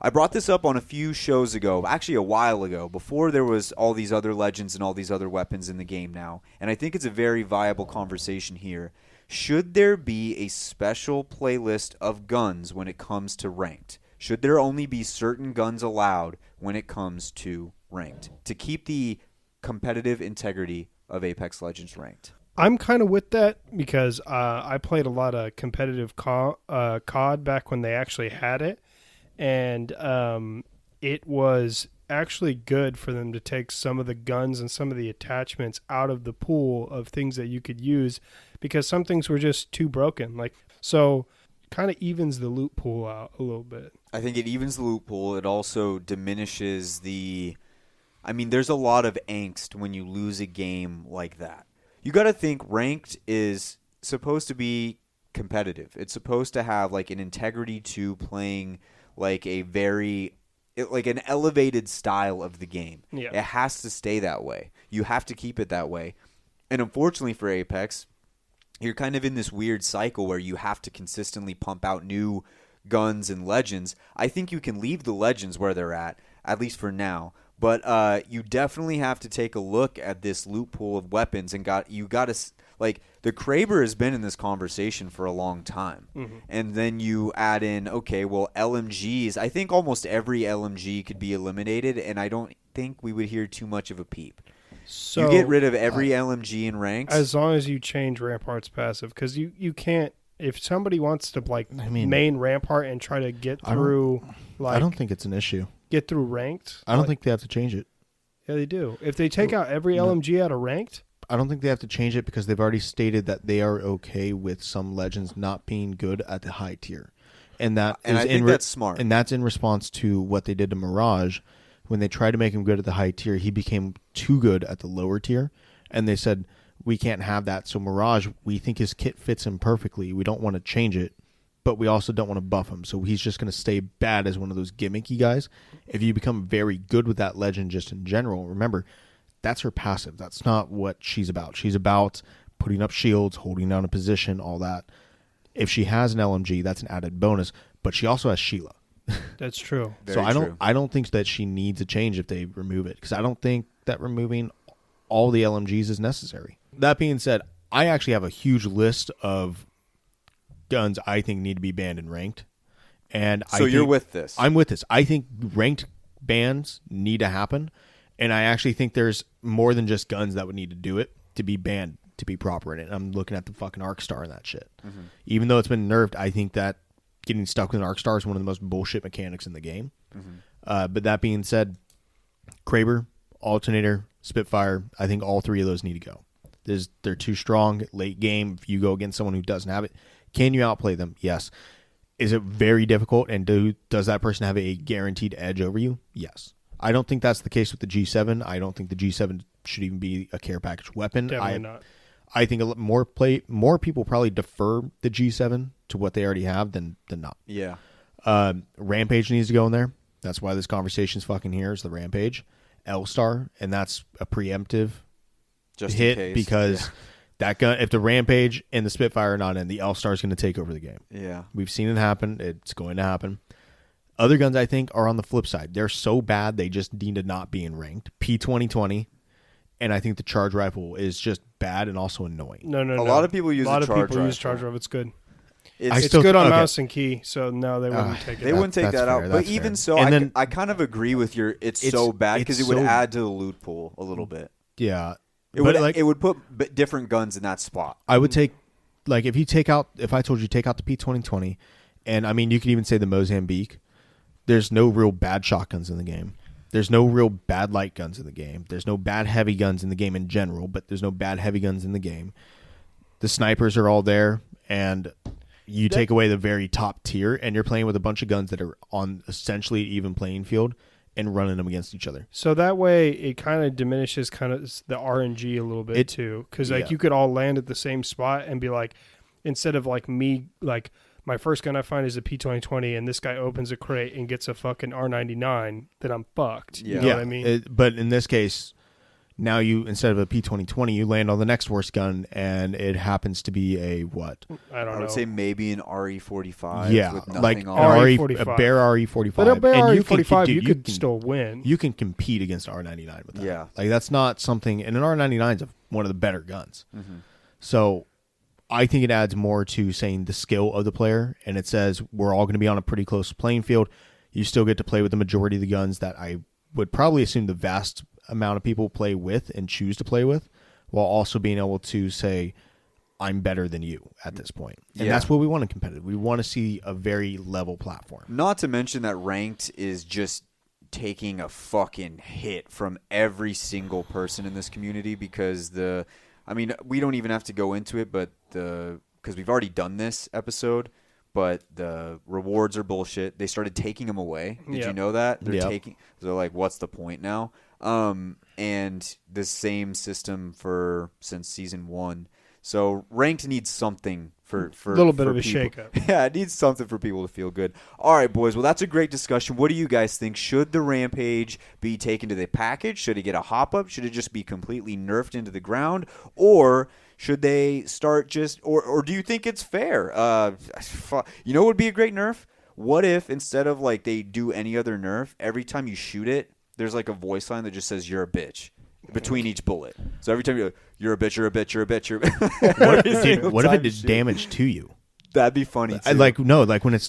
I brought this up on a few shows ago, actually a while ago, before there was all these other legends and all these other weapons in the game now. And I think it's a very viable conversation here. Should there be a special playlist of guns when it comes to ranked? Should there only be certain guns allowed when it comes to ranked to keep the competitive integrity of Apex Legends ranked? I'm kind of with that because I played a lot of competitive COD back when they actually had it, and it was actually good for them to take some of the guns and some of the attachments out of the pool of things that you could use because some things were just too broken. Like, so kind of evens the loot pool out a little bit. I think it evens the loot pool. It also diminishes the... I mean, there's a lot of angst when you lose a game like that. You got to think ranked is supposed to be competitive. It's supposed to have like an integrity to playing like a very like an elevated style of the game. Yeah. It has to stay that way. You have to keep it that way. And unfortunately for Apex, you're kind of in this weird cycle where you have to consistently pump out new guns and legends. I think you can leave the legends where they're at least for now. But you definitely have to take a look at this loot pool of weapons and you got to like the Kraber has been in this conversation for a long time, and then you add in LMGs. I think almost every LMG could be eliminated, and I don't think we would hear too much of a peep. So you get rid of every LMG in ranks as long as you change Rampart's passive, because you can't. If somebody wants to main Rampart and try to get through, I don't think it's an issue. Get through ranked. I don't think they have to change it. Yeah, they do. If they take out every LMG out of ranked, I don't think they have to change it because they've already stated that they are okay with some legends not being good at the high tier, and I think that's smart. And that's in response to what they did to Mirage when they tried to make him good at the high tier. He became too good at the lower tier, and they said we can't have that. So Mirage, we think his kit fits him perfectly. We don't want to change it, but we also don't want to buff him. So he's just going to stay bad as one of those gimmicky guys. If you become very good with that legend just in general, remember, that's her passive. That's not what she's about. She's about putting up shields, holding down a position, all that. If she has an LMG, that's an added bonus, but she also has Sheila. That's true. I don't think that she needs a change if they remove it, because I don't think that removing all the LMGs is necessary. That being said, I actually have a huge list of guns I think need to be banned and ranked. And so you're with this? I'm with this. I think ranked bans need to happen, and I actually think there's more than just guns that would need to do it to be banned to be proper in it. I'm looking at the fucking Arc Star and that shit. Even though it's been nerfed, I think that getting stuck with an Arc Star is one of the most bullshit mechanics in the game. But that being said, Kraber, Alternator, Spitfire, I think all three of those need to go. They're too strong late game. If you go against someone who doesn't have it, can you outplay them? Yes. Is it very difficult, and does that person have a guaranteed edge over you? Yes. I don't think that's the case with the G7. I don't think the G7 should even be a care package weapon. Definitely not. I think more people probably defer the G7 to what they already have than not. Yeah. Rampage needs to go in there. That's why this conversation's fucking here, is the Rampage. L-Star, and that's a preemptive Just hit in case. because that gun, if the Rampage and the Spitfire are not in, the L-Star is going to take over the game. Yeah. We've seen it happen. It's going to happen. Other guns, I think, are on the flip side. They're so bad, they just need to not be in ranked. P2020, and I think the charge rifle is just bad and also annoying. No. A lot of people use a lot the of charge people use rifle. charge rifle. It's good. It's It's good on mouse and key, so no, they wouldn't take it. They wouldn't take That's that fair, out. But that's even fair. so, And I kind of agree with your. It's so bad because it would add to the loot pool a little bit. Yeah. It would put different guns in that spot. I would take, like, if I told you take out the P2020, and I mean, you could even say the Mozambique, there's no real bad shotguns in the game. There's no real bad light guns in the game. There's no bad heavy guns in the game in general, but there's no bad heavy guns in the game. The snipers are all there, and you take away the very top tier, and you're playing with a bunch of guns that are on essentially an even playing field and running them against each other. So that way, it kind of diminishes kind of the RNG a little bit too, because you could all land at the same spot and be like, instead of like me, like my first gun I find is a P2020, and this guy opens a crate and gets a fucking R99, then I'm fucked. You know what I mean? But in this case, now you, instead of a P2020, you land on the next worst gun, and it happens to be a what? I would say maybe an RE45. Yeah, with like nothing on it. RE45. a bare RE45. But a bare And RE45, you you could still win. You can compete against R99 with that. Yeah. Like, that's not something, and an R99 is one of the better guns. So I think it adds more to saying the skill of the player, and it says we're all going to be on a pretty close playing field. You still get to play with the majority of the guns that I would probably assume the vast amount of people play with and choose to play with, while also being able to say, I'm better than you at this point. And Yeah. that's what we want in competitive. We want to see a very level platform. Not to mention that ranked is just taking a fucking hit from every single person in this community because we don't even have to go into it, but because we've already done this episode, but the rewards are bullshit. They started taking them away. Did you know that? They're they're like, what's the point now? And the same system since season 1. So ranked needs something for a little bit of a people. shakeup. Yeah, it needs something for people to feel good. All right, boys. Well, that's a great discussion. What do you guys think? Should the Rampage be taken to the package? Should it get a hop up? Should it just be completely nerfed into the ground? Or should they start just or do you think it's fair? You know what would be a great nerf? What if instead of like they do any other nerf, every time you shoot it, there's like a voice line that just says you're a bitch between each bullet. So every time you're a bitch, you're a bitch, you're a bitch, you're a bitch. What if it did damage to you? That'd be funny too. Like when it's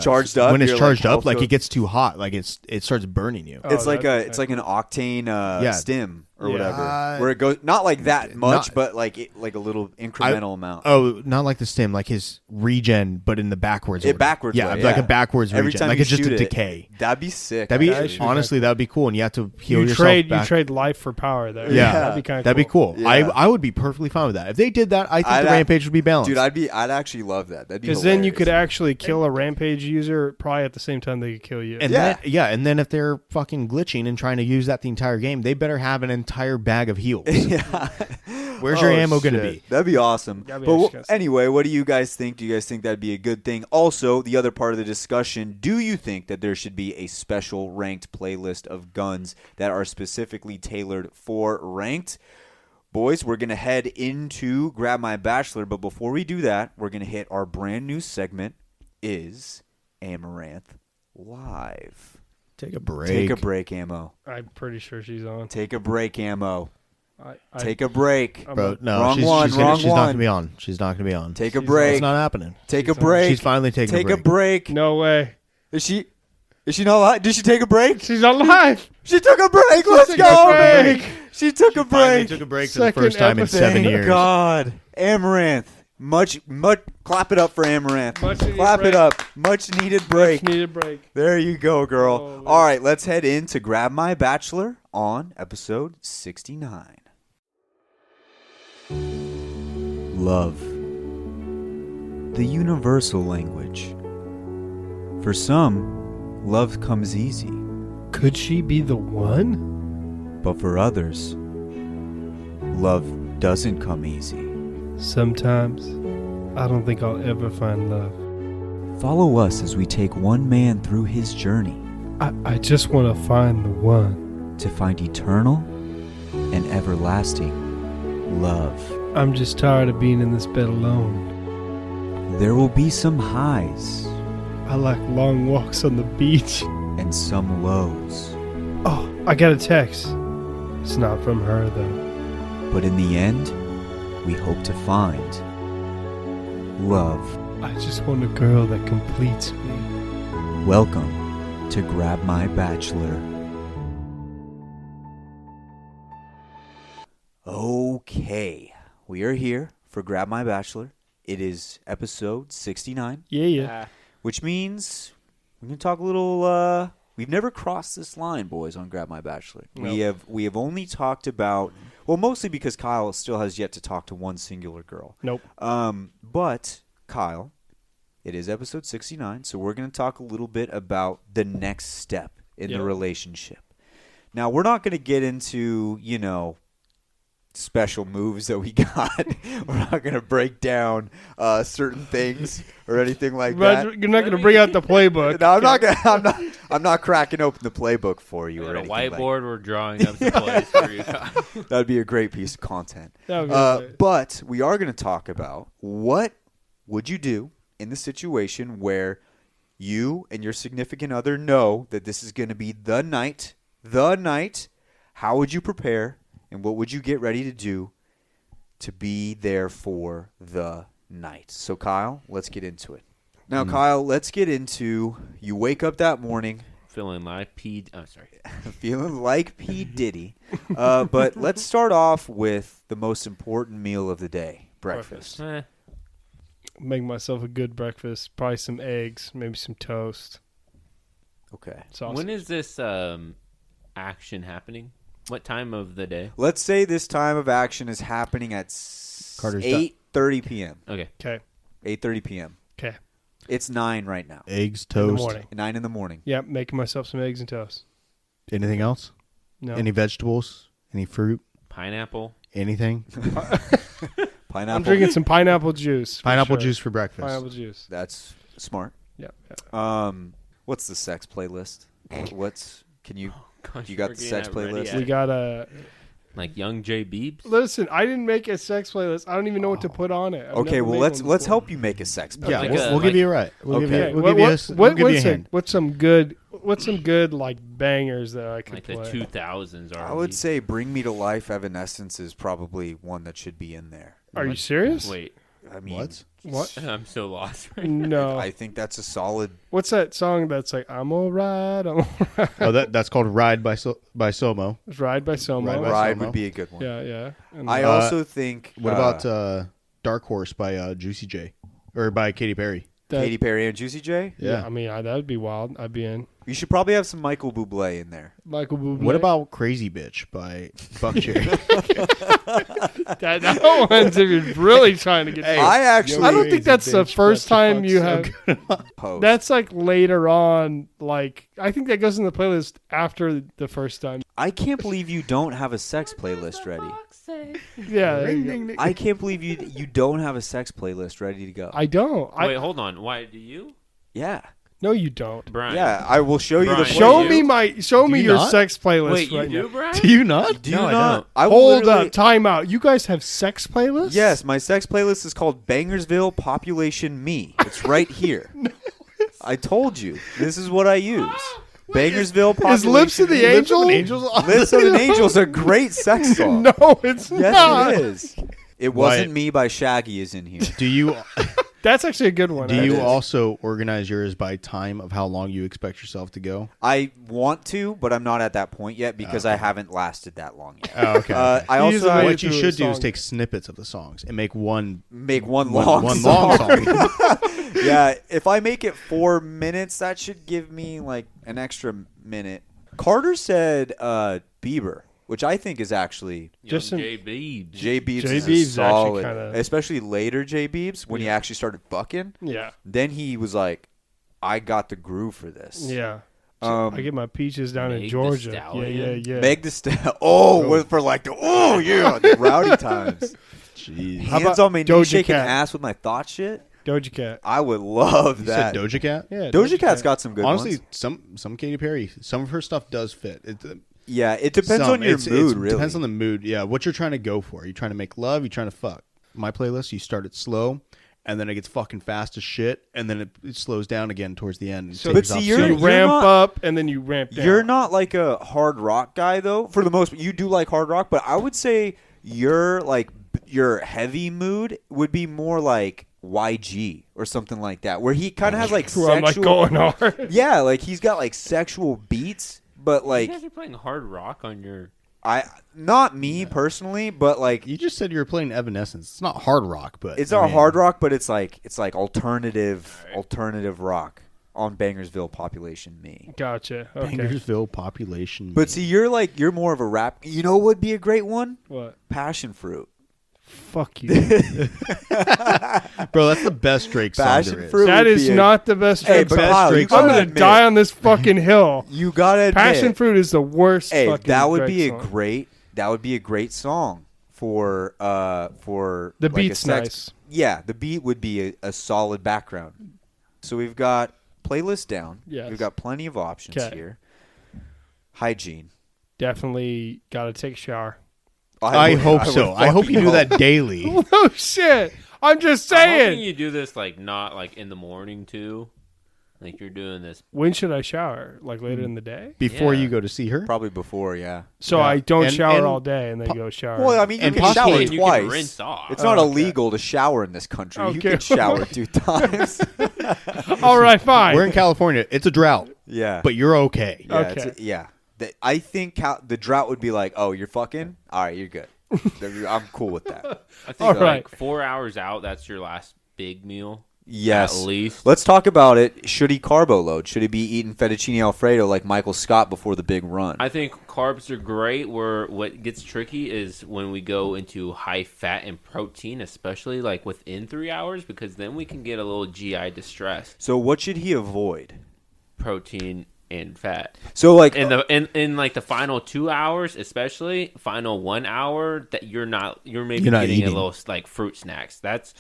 charged up. When it's charged up, like also- it gets too hot, like it starts burning you. It's like that'd be like an octane stim or Yeah. whatever, where it goes not like that much, but like a little incremental amount. Oh, not like the stim, like his regen, but in the backwards. order. Backwards. Yeah, way, like a backwards Every regen, time like you it's just shoot a it, decay. That'd be sick. That'd be actually. honestly, that would be cool, and you have to heal You yourself back. trade life for power there. Yeah, that'd be kind of that'd be cool. Yeah. I would be perfectly fine with that. If they did that, I think the Rampage would be balanced. Dude, I'd actually love that. That'd be Because then you hilarious. could actually kill a Rampage user probably at the same time they could kill you. And Yeah. then if they're fucking glitching and trying to use that the entire game, they better have an entire bag of heals. Yeah. Where's your ammo going to shit. be? That'd be awesome. That'd be But disgusting. anyway, what do you guys think? Do you guys think that'd be a good thing? Also, the other part of the discussion, do you think that there should be a special ranked playlist of guns that are specifically tailored for ranked? Boys, we're going to head into Grab My Bachelor, but before we do that, we're going to hit our brand new segment, Is Amaranth Live? Take a break. Take a break, Ammo. I'm pretty sure she's on. Take a break, Ammo. I Take a break. I'm Bro, a- no, Wrong she's one, not wrong going one. to be on. She's not going to be on. Take a She's break. It's not happening. Take a She's on. break. She's finally taking Take a a break. break. No way. Is she not alive? Did she take a break? She's alive. She took a break. Let's took go. a break. She took a Finally break. took a break for the Second first time in episode. 7 Thank years. God. Amaranth. Much. Clap it up for Amaranth. Much needed Clap break. it up. Much needed break. Need a break. There you go, girl. Oh, man. All right, let's head in to Grab My Bachelor on episode 69. Love. The universal language. For some, love comes easy, Could she be the one? but for others, love doesn't come easy. Sometimes I don't think I'll ever find love. Follow us as we take one man through his journey I just want to find the one. to find eternal and everlasting love. I'm just tired of being in this bed alone. There will be some highs I like long walks on the beach. and some lows, Oh, I got a text. It's not from her, though. but in the end, we hope to find love. I just want a girl that completes me. Welcome to Grab My Bachelor. Okay, we are here for Grab My Bachelor. It is episode 69, Yeah. which means we're going to talk a little, we've never crossed this line, boys, on Grab My Bachelor. Nope. We have only talked about, well, mostly because Kyle still has yet to talk to one singular girl. Nope. But Kyle, it is episode 69, so we're going to talk a little bit about the next step in the Yep. relationship. Now, we're not going to get into, special moves that we got. We're not going to break down certain things or anything like that. You're not going to bring out the playbook. No, I'm not cracking open the playbook for you We or got a anything like whiteboard. We're drawing up some plays for you. That'd be a great piece of content. That would be great. But we are going to talk about what would you do in the situation where you and your significant other know that this is going to be the night. How would you prepare, and what would you get ready to do to be there for the night? So, Kyle, let's get into it. Now, Kyle, let's get into, you wake up that morning Feeling like P. I'm sorry. Feeling like P. Diddy. But let's start off with the most important meal of the day, breakfast. Make myself a good breakfast. Probably some eggs, maybe some toast. Okay. Sausage. When is this action happening? What time of the day? Let's say this time of action is happening at 8:30 p.m. Okay. Okay. 8:30 p.m. Okay. It's 9 right now. Eggs, In the toast. morning. 9 in the morning. Yep, making myself some eggs and toast. Anything else? No. Any vegetables? Any fruit? Pineapple. Anything? Pineapple. I'm drinking some pineapple juice. for Pineapple sure. juice for breakfast. Pineapple juice. That's smart. Yeah. What's the sex playlist? Can you Gosh, you got we're the getting sex that ready playlist? at We it. got a... Like Young J. Beebs? Listen, I didn't make a sex playlist. I don't even know what to put on it. I've Okay, never well made let's one let's before. help you make a sex playlist. Yeah, Like we'll a- give you a right. We'll give you. Okay. We'll give you a. We'll give you a hand. What's some good like bangers that I could Like the play? 2000s are. I would say Bring Me to Life Evanescence is probably one that should be in there. Are you serious? Wait. I mean, What? I'm so lost. No. I think that's a solid. What's that song that's like I'm alright? I'm alright. Oh, that's called Ride by Somo. It's Ride by Somo. Ride by Ride Somo. would be a good one. Yeah, yeah. And I also think. What about Dark Horse by Juicy J, or by Katy Perry? that- Katy Perry and Juicy J? Yeah. I mean, that would be wild. I'd be in. You should probably have some Michael Bublé in there. Michael Bublé. What about Crazy Bitch by Buckcherry? that one's if you're really trying to get? I actually I don't think that's the first time you have. post. That's like later on. Like I think that goes in the playlist after the first time. I can't believe you don't have a sex playlist ready. Yeah, there you go. I can't believe you don't have a sex playlist ready to go. I don't. Wait, hold on. Why do you? Yeah. No, you don't. Brian. Yeah, I will show you the Brian, playlist. Show me you your not? sex playlist Wait, you right do, now. Brian? Do you not? Do No, you I not? don't. I will Hold literally- up, time out. You guys have sex playlists? Yes, my sex playlist is called Bangersville Population Me. It's right here. I told you. This is what I use. Bangersville Population Is Lips of the Me. Angel? Lips of an Angel is a great sex song. No, it's Yes, not. it is. It wasn't Why- Me by Shaggy is in here. Do you That's actually a good one. do you is. also organize yours by time of how long you expect yourself to go? I want to, but I'm not at that point yet because I haven't lasted that long yet. Oh, okay. I He's also amazing. What you through should a do is song. take snippets of the songs and make one make one long one song. long song. Yeah, if I make it 4 minutes, that should give me like an extra minute. Carter said Bieber, which I think is actually Young Just some- J. Beebs. J Beebs J. is Beebs a is actually solid, kinda- especially later J Beebs when he actually started fucking. Yeah. Then he was like, "I got the groove for this." Yeah. Um, I get my peaches down Meg in the Georgia. Yeah, Stallion. yeah. Meg the for like the the rowdy times. Jeez. How Hands about on my knee, Doja shaking Cat? ass with my thought shit. Doja Cat. I would love You that. said Doja Cat? Yeah. Doja Cat's got some good Honestly, ones. some Katy Perry, some of her stuff does fit. Yeah, it depends on your mood, really. Depends on the mood. Yeah, what you're trying to go for. Are you trying to make love? You trying to fuck? My playlist, you start it slow, and then it gets fucking fast as shit, and then it slows down again towards the end. So- But see, So you're you ramp not- up and then you ramp down. You're not like a hard rock guy, though. For the most, you do like hard rock, but I would say your heavy mood would be more like YG or something like that, where he kind of has like Where I'm like sexual. going hard. Yeah, like he's got like sexual beats, but You like guys are playing hard rock on your. not me personally, but like You just said you were playing Evanescence. It's not hard rock, but it's I not mean, hard rock, but it's like alternative rock on Bangersville Population Me. Gotcha. Okay. Bangersville population. But see, you're more of a rap. You know what would be a great one? What? Passion Fruit. Fuck you. bro, that's the best Drake song Passion there is. fruit. That would is be a- not the best Hey, Drake but song. Kyle, you Drake gotta I'm gonna admit, die on this fucking hill. You gotta admit, Passion fruit is the worst. Hey, fucking that would Drake be song. that would be a great song for The like beat's a nice. Yeah, the beat would be a solid background. So we've got playlist down. Yes. We've got plenty of options 'Kay. here. Hygiene. Definitely gotta take a shower. I hope would so. I hope you fucking do that hope. daily. Oh shit! I'm just I'm hoping saying. you do this like not like in the morning too. Like you're doing this. When should I shower? Like later in the day? Before Yeah. you go to see her? Probably before, yeah. So Yeah. I don't And- shower and all day and then go shower. Well, I mean, you And can possibly shower you can twice. rinse off. It's not Oh, okay. illegal to shower in this country. You Okay. can shower 2 times. all right, fine. We're in California. It's a drought, Yeah. but you're okay. Yeah, Okay. yeah. I think the drought would be like, oh, you're fucking? All right, you're good. I'm cool with that. I think All like right. 4 hours out, that's your last big meal. Yes. At least. Let's talk about it. Should he carbo load? Should he be eating fettuccine Alfredo like Michael Scott before the big run? I think carbs are great. Where what gets tricky is when we go into high fat and protein, especially like within 3 hours, because then we can get a little GI distress. So what should he avoid? Protein and fat. So like In in like the final 2 hours, especially final 1 hour, that you're maybe You're not getting eating. a little like fruit snacks. That's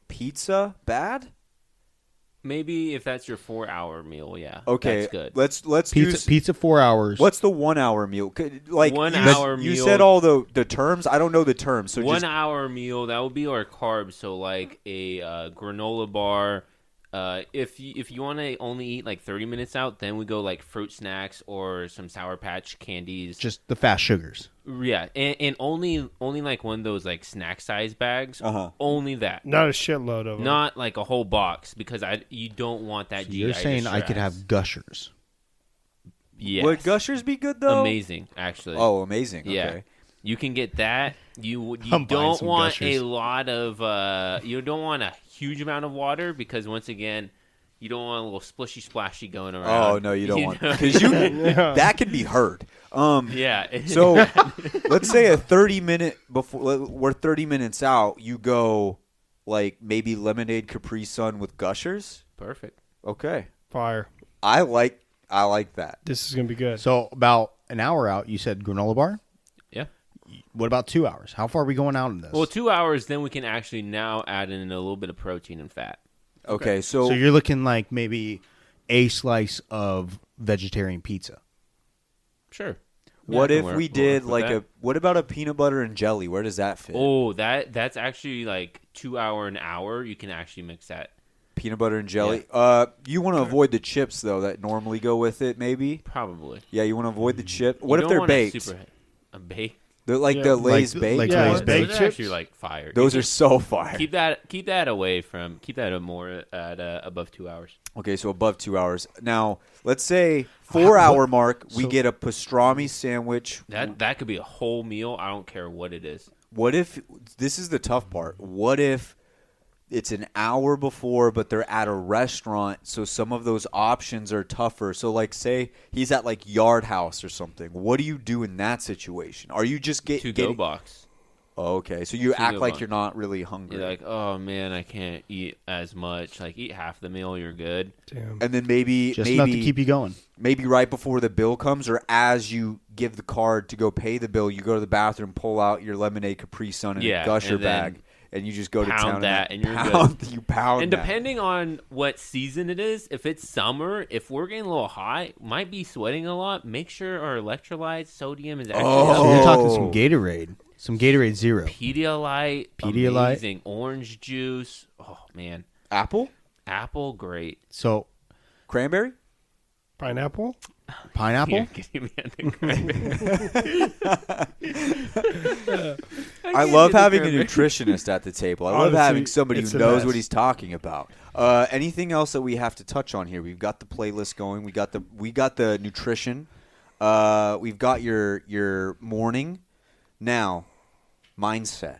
pizza bad? maybe if that's your 4 hour meal, yeah. Okay. That's good. Let's do Pizza 4 hours. What's the 1 hour meal? Like 1 you, hour you meal. said all the terms. I don't know the terms. So 1 just hour meal, that would be our carbs. So like a granola bar. If you want to only eat like 30 minutes out, then we go like fruit snacks or some Sour Patch candies. just the fast sugars? Yeah, and only like one of those like snack size bags. Uh-huh. Only that. Not a shitload of them. Not like a whole box, because you don't want that. So GI you're saying I could distress. have gushers? Yes. would Gushers be good though? Amazing, actually. Oh, amazing. Yeah. Okay. You can get that. You I'm buying don't some want Gushers. a lot of you don't want a huge amount of water, because once again, you don't want a little splishy splashy going around. Oh no, you don't want know? because that can be heard. Yeah. So let's say a 30-minute before we're 30 minutes out, you go like maybe lemonade Capri Sun with Gushers. Perfect. Okay, Fire. I like that. This is gonna be good. So about an hour out, you said granola bar? Yeah. What about 2 hours? How far are we going out in this? Well, 2 hours, then we can actually now add in a little bit of protein and fat. Okay, so, so you're looking like maybe a slice of vegetarian pizza. Sure. what Yeah, I if can we work did with like that. what about a peanut butter and jelly? Where does that fit? Oh, that's actually like 2 hour an hour. You can actually mix that. Peanut butter and jelly. You want to avoid the chips though that normally go with it. Maybe. Probably. Yeah, you want to avoid the chip. What You if don't they're want a baked? super a baked. They're like Yeah. the Lay's Like- baked. like Yeah, Lay's it's baked Those are chips. actually like fire. Those are so fire. keep that away from keep that more at above 2 hours. Okay, so above 2 hours. Now, let's say 4 hour mark, we get a pastrami sandwich. That could be a whole meal. I don't care what it is. What if this is the tough part? What if it's an hour before, but they're at a restaurant, so some of those options are tougher? So, like, say he's at like Yard House or something. What do you do in that situation? Are you just To-go getting? box. Oh, okay, so you To-go act like box. you're not really hungry, You're like, oh man, I can't eat as much. Like, eat half the meal. You're good. Damn. and then maybe Just enough to keep you going. maybe right before the bill comes, or as you give the card to go pay the bill, you go to the bathroom, pull out your lemonade Capri Sun in Yeah, a Gusher and then bag, and you just go to pound town that, and you're pound, you pound And that. depending on what season it is, if it's summer, if we're getting a little hot, might be sweating a lot, make sure our electrolytes, sodium is actually Oh. So you're talking some Gatorade. Some Gatorade Zero. Pedialyte, Pedialyte. amazing. Orange juice. Oh, man. Apple, Apple, great. So cranberry. Pineapple? pineapple? Here, give me the cranberry. I love having a nutritionist at the table. I love Honestly, having somebody it's who a knows mess. what he's talking about. Anything else that we have to touch on here? We've got the playlist going. We got the nutrition. We've got your morning. Now, mindset.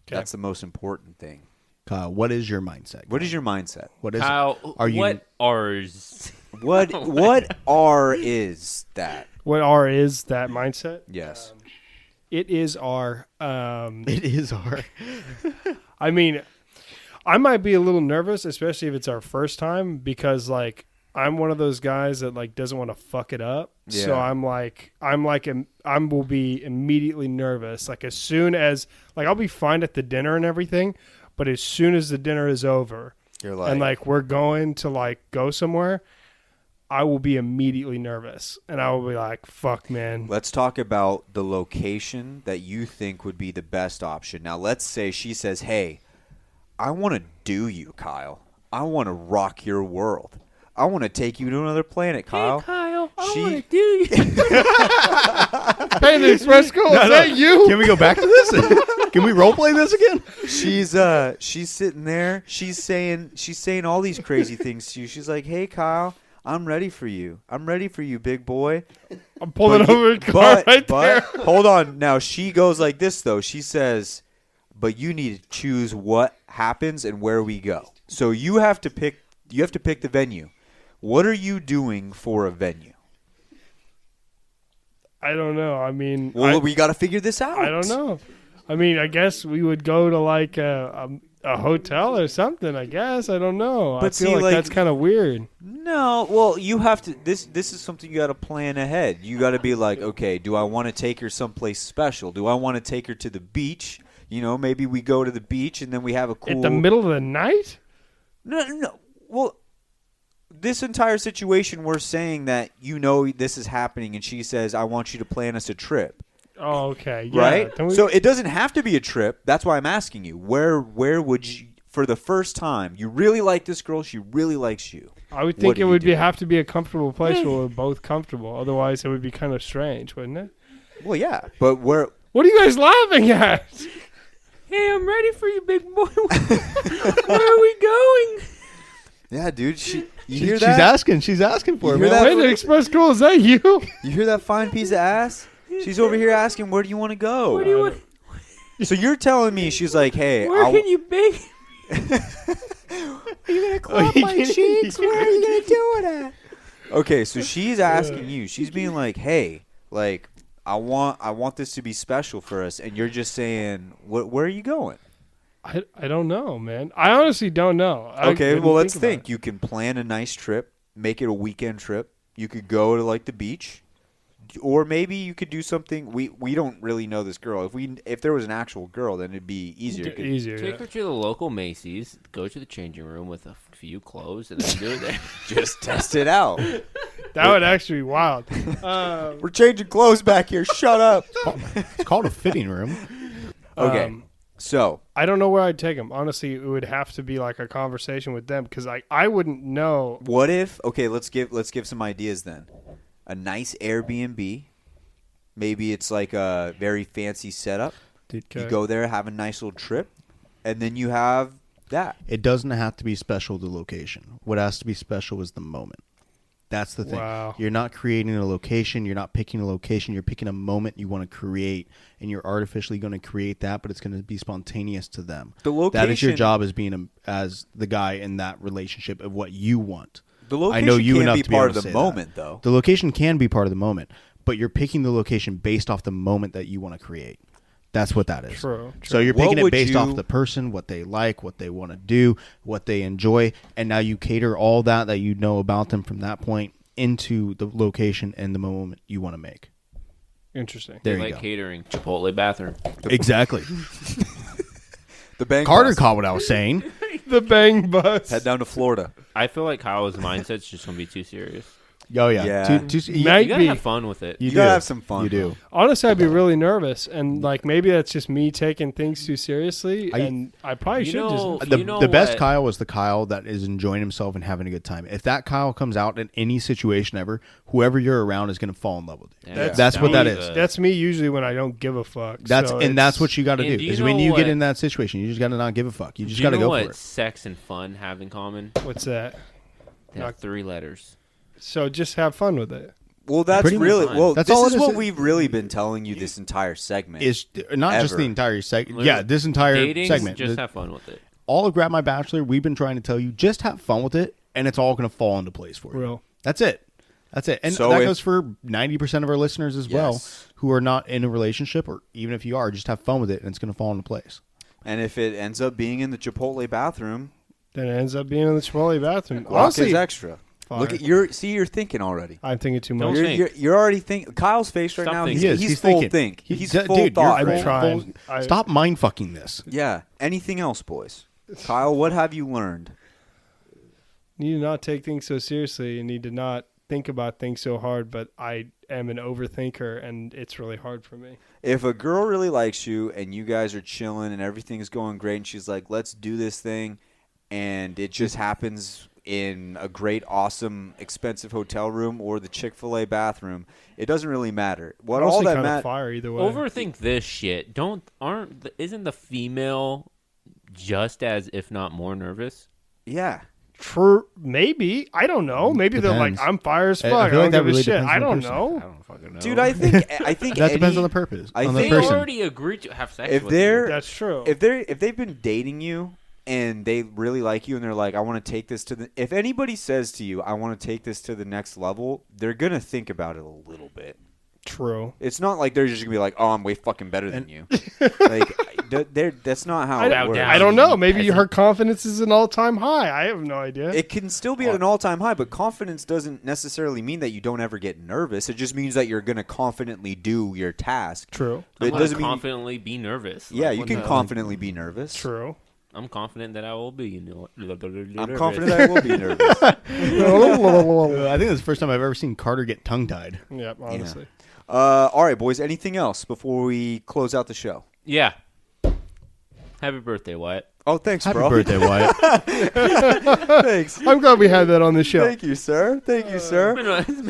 Okay. That's the most important thing. Kyle, what is your mindset? What is your mindset? What is Kyle, Are you- what ours? What R is that? What R is that mindset? Yes. It is our. It is hard. I mean, I might be a little nervous, especially if it's our first time, because like I'm one of those guys that like doesn't want to fuck it up. So Yeah. I will be immediately nervous. Like as soon as like I'll be fine at the dinner and everything, but as soon as the dinner is over You're like, and like we're going to like go somewhere, I will be immediately nervous and I will be like, "Fuck, man." let's talk about the location that you think would be the best option. Now, let's say she says, "Hey, I want to do you, Kyle. I want to rock your world. I want to take you to another planet, Kyle. Hey, Kyle, I She- want to do you. Panda Express School, is that you? Can we go back to this? Can we role play this again? She's sitting there. She's saying all these crazy things to you. She's like, "Hey, Kyle, I'm ready for you. I'm ready for you, big boy." I'm pulling But over the car right there. hold on. Now she goes like this though. She says, "But you need to choose what happens and where we go. So you have to pick. You have to pick the venue. What are you doing for a venue?" I don't know. I mean, Well, we got to figure this out. I don't know. I mean, I guess we would go to like a hotel or something. I guess I don't know. I But feel see, like like- that's kind of weird. No, well, you have to. This is something you got to plan ahead. You got to be like, okay, do I want to take her someplace special? Do I want to take her to the beach? You know, maybe we go to the beach and then we have a cool. At the middle of the night? No. Well, this entire situation, we're saying that this is happening, and she says, "I want you to plan us a trip." Oh, okay. Yeah. Right? Then we- So it doesn't have to be a trip. That's why I'm asking you. Where would you, for the first time, you really like this girl, she really likes you. I would what think do it you would do? have to be a comfortable place where we're both comfortable. Otherwise, it would be kind of strange, wouldn't it? Well, yeah, but where? What are you guys laughing at? Hey, I'm ready for you, big boy. Where are we going? Yeah, dude. You She's hear that? She's asking for You it, hear man. that? Panda Express School, is that you? You hear that fine piece of ass? She's over here asking, "Where do you want to go?" Where do you want? So you're telling me she's like, "Hey, Where can you bake? Are you gonna clap my cheeks? Where are you gonna do it at?" Okay, so she's asking you. She's being like, "Hey, like, I want this to be special for us," and you're just saying, "Where are you going?" I don't know, man. I honestly don't know. Okay, well, let's about think. it. You can plan a nice trip, make it a weekend trip. You could go to like the beach, or maybe you could do something. We don't really know this girl. If there was an actual girl, then it'd be easier. Easier. Take Yeah. her to the local Macy's. Go to the changing room with a few clothes, and then do it there. Just test it out. That would actually be wild. We're changing clothes back here. Shut up. It's called a fitting room. Okay, so I don't know where I'd take them. Honestly, it would have to be like a conversation with them because I wouldn't know. what if? Okay, let's give some ideas then. A nice Airbnb. Maybe it's like a very fancy setup. You go there, have a nice little trip, and then you have that. It doesn't have to be special, the location. What has to be special is the moment. That's the thing. Wow. You're not creating a location. You're not picking a location. You're picking a moment you want to create, and you're artificially going to create that, but it's going to be spontaneous to them. The location. That is your job as being as the guy in that relationship of what you want. The location I know you can't enough be to be part able of to the say that. moment, though. The location can be part of the moment, but you're picking the location based off the moment that you want to create. That's what that is. True. So you're What picking it would based you- off the person, what they like, what they want to do, what they enjoy, and now you cater all that you know about them from that point into the location and the moment you want to make. Interesting. There you like go. catering, Chipotle bathroom. Exactly. The bank. Carter bus. caught what I was saying. The bang bus. Head down to Florida. I feel like Kyle's mindset's just gonna be too serious. Oh yeah. Yeah. Might You gotta be. have fun with it. You do. gotta have some fun. You do. Honestly, I'd be really nervous, and like maybe that's just me taking things too seriously, and I probably You should know- just. The, You know the best what? Kyle is the Kyle that is enjoying himself and having a good time. If that Kyle comes out in any situation ever, whoever you're around is going to fall in love with you. Yeah, That's what that was, is. That's me usually when I don't give a fuck. That's so and that's it's- what you got to And do. do you Is when know you get what- in that situation, you just got to not give a fuck. You just Do got to you know go what for it. sex and fun have in common? What's that? They have 3 letters. So just have fun with it. Well, that's Pretty really much. well. That's This all is it is. what we've really been telling you this entire segment. Is not just Ever. the entire segment. Literally. Yeah, this entire Dating, segment. just have fun with it. All of Grab My Bachelor, we've been trying to tell you, just have fun with it, and it's all going to fall into place for you. Real. That's it. That's it. And So that if- goes for 90% of our listeners as well, Yes. who are not in a relationship, or even if you are, just have fun with it, and it's going to fall into place. And if it ends up being in the Chipotle bathroom, Then it ends up being in the Chipotle bathroom. guac Honestly, is extra. fire. Look at you're thinking already. I'm thinking too Don't much. think. You're already thinking. Kyle's face right Stop now. thinking. He's full thinking. think. He- He's dude, full you're thought. I'm full- trying. Stop mind fucking this. Yeah. Anything else, boys? Kyle, what have you learned? Need to not take things so seriously and need to not think about things so hard, but I am an overthinker and it's really hard for me. If a girl really likes you and you guys are chilling and everything's going great, and she's like, "Let's do this thing," and it just happens in a great, awesome, expensive hotel room or the Chick-fil-A bathroom, it doesn't really matter. What all that matters. Fire either way. Overthink this shit. Isn't the female just as, if not more, nervous? Yeah. True, maybe. I don't know. Maybe they're like, Depends. I'm fire as fuck. I I feel don't like that give a really shit. depends I on the don't person. I know. don't fucking know. Dude, I think That depends on the purpose. I on the think- They person. already agreed to have sex If with they're- you. That's true. if they've been dating you and they really like you and they're like, I want to take this to the... If anybody says to you, I want to take this to the next level, they're going to think about it a little bit. True. It's not like they're just going to be like, oh, I'm way fucking better than you. Like, that's not how it works. I don't know. Maybe her confidence is an all-time high. I have no idea. It can still be at an all-time high, but confidence doesn't necessarily mean that you don't ever get nervous. It just means that you're going to confidently do your task. True. It I'm doesn't gonna mean... confidently be nervous. Yeah, Like, you what can the- confidently be nervous. True. I'm confident that I will be. I'm confident that I will be nervous. I think that's the first time I've ever seen Carter get tongue-tied. Yeah, honestly. All right, boys. Anything else before we close out the show? Yeah. Happy birthday, Wyatt. Oh, thanks, Happy bro. birthday, Wyatt. Thanks. I'm glad we had that on the show. Thank you, sir. Thank you, sir.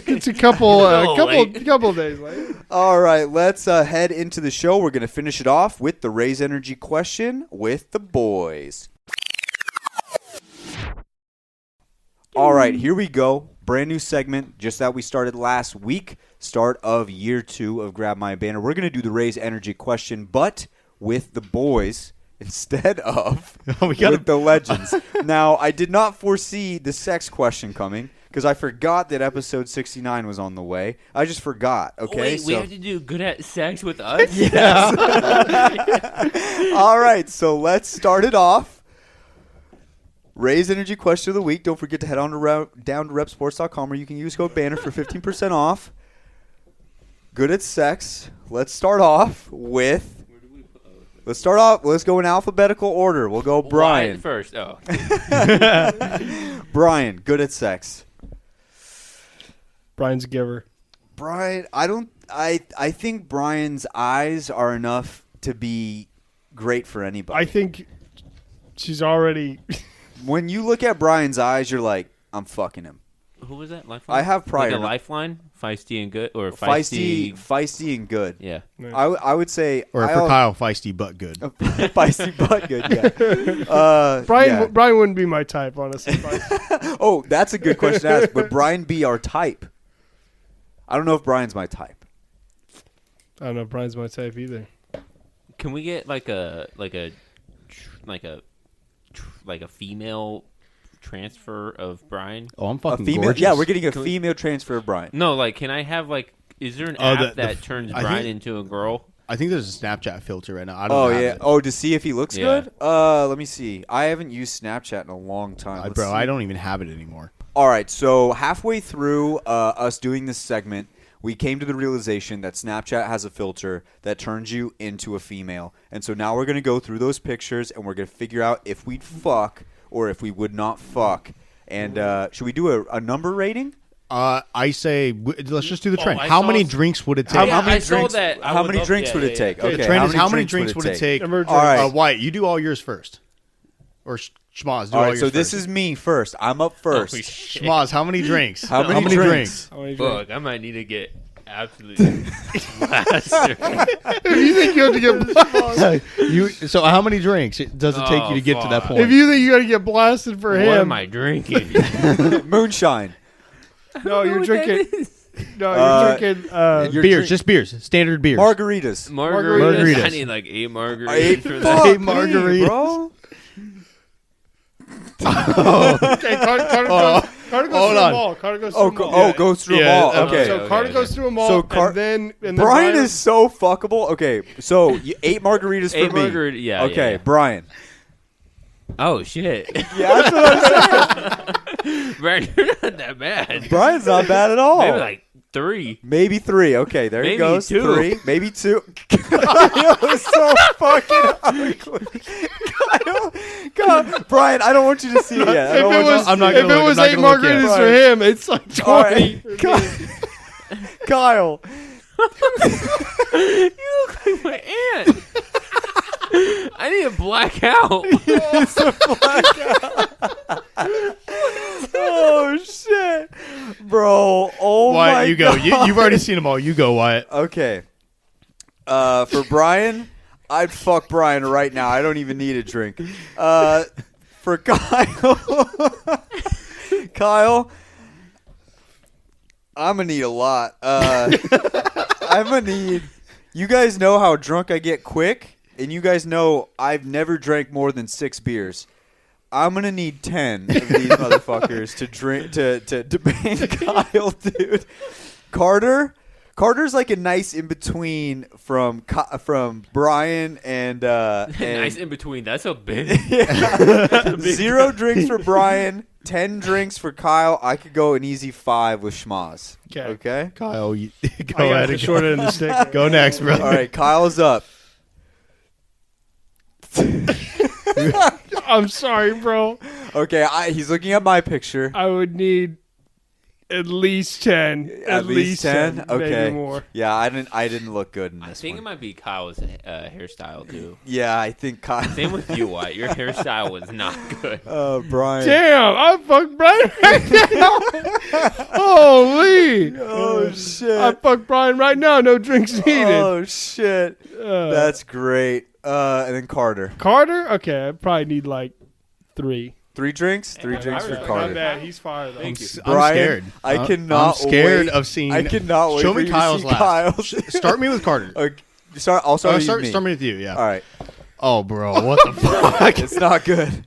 It's a couple late. couple days late. All right, let's head into the show. We're going to finish it off with the Raise Energy question with the boys. All right, here we go. Brand new segment, just that we started last week. Start of year 2 of Grab My Banner. We're going to do the Raise Energy question, but with the boys instead of with the legends. Now, I did not foresee the sex question coming because I forgot that episode 69 was on the way. I just forgot, okay? Wait, we have to do good at sex with us? Yes. All right, so let's start it off. Raise Energy question of the week. Don't forget to head on down to repsports.com where you can use code BANNER for 15% off. Good at sex. Let's start off with... Let's go in alphabetical order. We'll go Brian. Wyatt first. Oh. Brian, good at sex. Brian's a giver. Brian, I think Brian's eyes are enough to be great for anybody. I think she's already... When you look at Brian's eyes, you're like, I'm fucking him. Who was that? Lifeline? I have prior. Like a lifeline? Feisty and good? Or feisty and good. Yeah. I would say... Or for Kyle, feisty but good. Feisty but good, yeah. Brian wouldn't be my type, honestly. Oh, that's a good question to ask. Would Brian be our type? I don't know if Brian's my type. I don't know if Brian's my type either. Can we get like a female transfer of Brian? Oh, I'm fucking female. gorgeous. Yeah, we're getting a female transfer of Brian. No, like, can I have is there an app that turns Brian into a girl? I think there's a Snapchat filter right now. I don't have it. Oh, to see if he looks Yeah. good? Let me see. I haven't used Snapchat in a long time. Let's Bro, see. I don't even have it anymore. All right, so halfway through us doing this segment, we came to the realization that Snapchat has a filter that turns you into a female. And so now we're going to go through those pictures, and we're going to figure out if we'd fuck or if we would not fuck. And should we do a number rating? I say let's just do the trend. I How saw many s- drinks would it take? How many I saw drinks? that. I How would many love- drinks yeah, would yeah, it take? yeah. The Okay, trend is how many drinks would it take? All All right. Wyatt, you do all yours first. Or Schmaz, do All all right, yours so first. this is me first. I'm up first. Holy shit. Schmaz, how many drinks? How many drinks? How many drinks? Fuck, I might need to get absolutely plastered. You think you have to get blasted? So how many drinks does it take you to get to that fuck. point? If you think you got to get blasted for What him, am I drinking? Moonshine. no, you're drinking. No, Uh, you're drinking. You're beers, drink- just beers, standard beers. Margaritas. Margaritas. I need like 8 margaritas for that. Fuck margaritas. me, bro. Okay, Carter goes hold through them on. all. Carter goes through them all. Goes through Yeah, them all. okay. Okay. So Carter goes through them all, So and then Brian is so fuckable. Okay, so 8 margaritas for 8 me. margarita, yeah. Okay, yeah. Brian. Oh, shit. Yeah, that's what I'm saying. Brian, you're not that bad. Brian's not bad at all. Maybe like 3. Maybe 3. Okay, there he Maybe goes. 2. 3. Maybe 2. Kyle is so fucking ugly. Kyle, Brian, I don't want you to see it yet. I don't want you to I'm not if gonna it look, was I'm not 8 gonna look yet. margaritas for Right. him, it's like 20. All right. Kyle. You look like my aunt. I need to black out. go. You've already seen them all. You go, Wyatt. Okay. For Brian, I'd fuck Brian right now. I don't even need a drink. For Kyle, I'm gonna need a lot. I'm gonna need. You guys know how drunk I get quick, and you guys know I've never drank more than 6 beers. I'm gonna need 10 of these motherfuckers to drink to bang Kyle, dude. Carter's like a nice in between from Brian and Nice in between. That's a big. Yeah. 0 drinks for Brian, 10 drinks for Kyle. I could go an easy 5 with Schmaz. Okay. Kyle, go I ahead. got the short end of the stick. Go next, bro. All right, Kyle's up. I'm sorry, bro. Okay, he's looking at my picture. I would need at least 10. At least 10? Okay. Maybe more. Yeah, I didn't look good in I this think one. it might be Kyle's hairstyle too. Yeah, I think Kyle. Same with you, White. Your hairstyle was not good. Brian. Damn, I fucked Brian right now. Holy. Oh shit. I fucked Brian right now. No drinks needed. Oh shit. That's great. And then Carter. Carter? Okay, I probably need like 3. 3 drinks? 3 Yeah, drinks for Carter. Not Carter. bad. He's fired though. Thank you. I'm Brian, scared. I cannot I'm scared wait. of seeing. I cannot wait Show for me you Kyle's to see last. Kyle's. Start me with Carter. Okay, I'll start with me. Start me with you. Yeah. All right. Oh, bro, what the fuck? It's not good.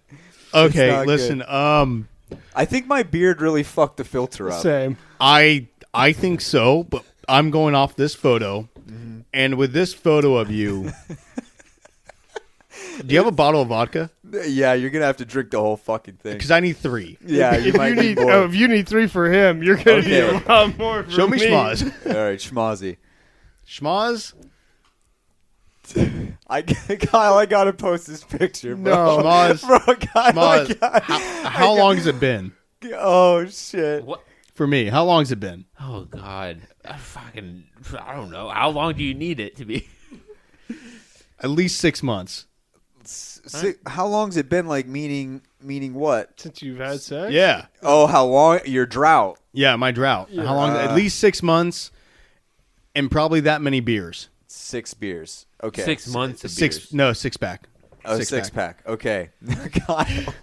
Okay, not listen. I think my beard really fucked the filter up. Same. I think so, but I'm going off this photo, and with this photo of you, do you have a bottle of vodka? Yeah, you're gonna have to drink the whole fucking thing. Because I need 3. Yeah, you If might you need need, more. if you need 3 for him, you're gonna need Okay. a lot more. For Show me Schmaz. All right, Schmazzy. Schmaz. Kyle, I gotta post this picture, bro. No. Schmaz. Bro, Kyle, Schmaz. How long has it been Oh shit. What? for me? How long has it been? Oh God. I don't know. How long do you need it to be? At least 6 months. How long's it been? Like meaning what? Since you've had sex? Yeah. Oh, how long? Your drought. Yeah, my drought. How long? At least 6 months, and probably that many beers. 6 beers. Okay. 6 months of Six. beers. No, 6-pack. Oh, six pack. Okay. Kyle.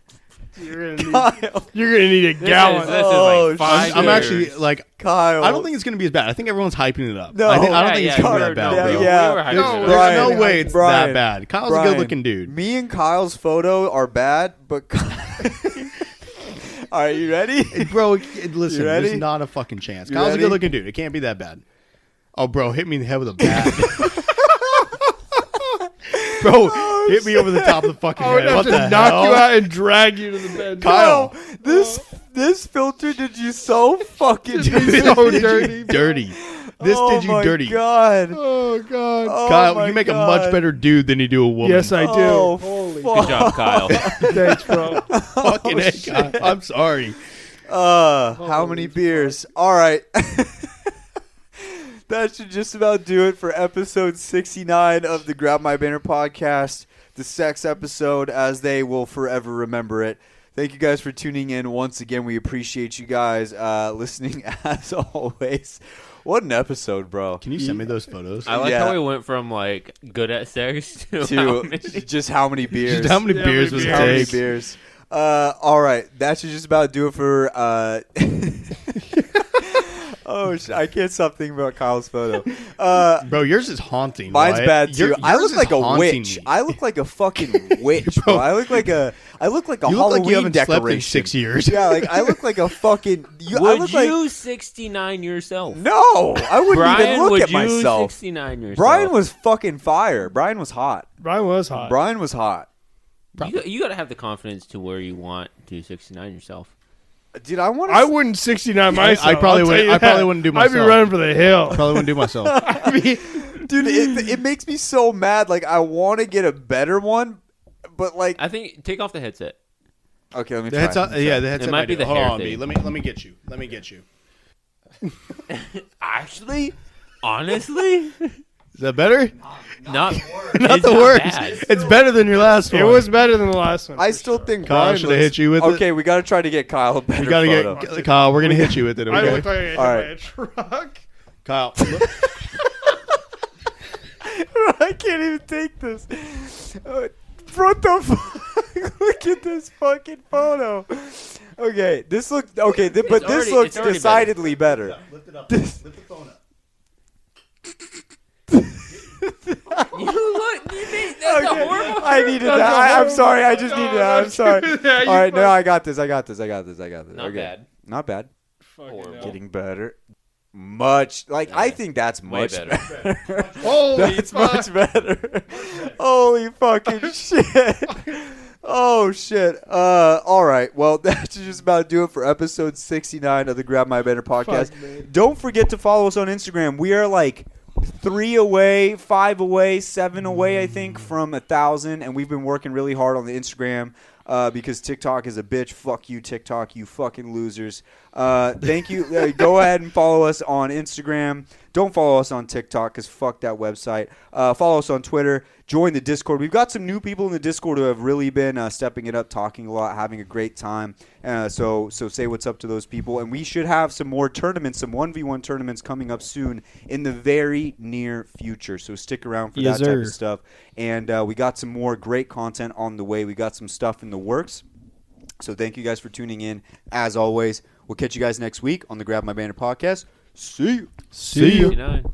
You're gonna need, Kyle. you're gonna need a gallon. This is Oh, like 5 I'm years. actually like. Kyle. I don't think it's going to be as bad. I think everyone's hyping it up. No. I don't Yeah, think it's yeah, going to we be were- that bad, no, bro. we Yeah. were hyping No, it up. There's Brian, no way it's Brian, that bad. Kyle's a Brian, good-looking dude. Me and Kyle's photo are bad, but all right, you ready? Bro, listen, You ready? there's not a fucking chance. You Kyle's ready? a good-looking dude. It can't be that bad. Oh, bro, hit me in the head with a bat. Bro, hit me over the top of the fucking I would head. have What to the knock hell? you out and drag you to the bed. Kyle. No, this filter did you so fucking It's so dirty. Dirty. This oh did you my dirty. God. Oh God. Oh Kyle, my you make God. a much better dude than you do a woman. Yes, I do. Oh, Holy fuck. Good job, Kyle. thanks, bro. Fucking Oh, A, shit. Kyle. I'm sorry. How many beers? All right. That should just about do it for episode 69 of the Grab My Banner podcast, the sex episode, as they will forever remember it. Thank you guys for tuning in. Once again, we appreciate you guys listening as always. What an episode, bro. Can you send me those photos? I like Yeah. how we went from like good at sex to how To many- just how many beers. Just how many Yeah, beers how was many it How many take? beers? All right, that should just about do it for. Oh, I can't stop thinking about Kyle's photo. Bro, yours is haunting. Mine's Wyatt. bad too. I Yours look is like a haunting witch. me. I look like a fucking witch, bro. I look like a You look Halloween like you haven't decoration. slept in 6 years. Yeah, like I look like a fucking. I Would look you like 69 yourself? no. I wouldn't Brian, even look would at you myself. 69 yourself? Brian was fucking fire. Brian was hot. Brian was hot. Brian was hot. You got to have the confidence to where you want to 69 yourself. Dude, I want I to. wouldn't 69 myself. I probably I'll tell wouldn't- you I probably that. wouldn't do I'd be myself. running for the hill. Probably wouldn't do myself. I mean, Dude, it makes me so mad. Like I want to get a better one, but like I think take off the headset. okay, let me The try. headset, yeah, the headset. might be the Hold hair on, thing. B. Let me get you. Let me get you. Actually, honestly, Is that better? not Not it's the worst. bad. It's better than your last one. it was better than the last one. I still think Kyle Brian should have looks- hit you with it. Okay, we got to try to get Kyle a better You gotta photo. get Kyle. We're gonna hit you with it. I Okay. look like I hit All by right. a truck. Kyle. I can't even take this. What the fuck? Look at this fucking photo. Okay, this looks okay, but this looks already decidedly better. Lift it up. Lift the phone up. You look. You think that's a horrible? I needed that. I'm sorry. I just needed that. I'm sorry. All right, no, I got this. Not Okay. bad. Not bad. Horrible. Getting better. Much like I think that's Way much better. better. Holy That's much better. Holy fucking shit. Oh shit. All right. Well, that's just about do it for episode 69 of the Grab My Banner podcast. Don't forget to follow us on Instagram. We are like 3 away, 5 away, 7 away, I think, from 1,000, and we've been working really hard on the Instagram. Because TikTok is a bitch. Fuck you, TikTok, you fucking losers. Thank you. Go ahead and follow us on Instagram. Don't follow us on TikTok because fuck that website. Follow us on Twitter. Join the Discord. We've got some new people in the Discord who have really been stepping it up, talking a lot, having a great time. So say what's up to those people. And we should have some more tournaments, some 1v1 tournaments coming up soon in the very near future. So stick around for that type of stuff. And we got some more great content on the way. We got some stuff in the works. So thank you guys for tuning in. As always, we'll catch you guys next week on the Grab My Banner podcast. See you. See you. 69.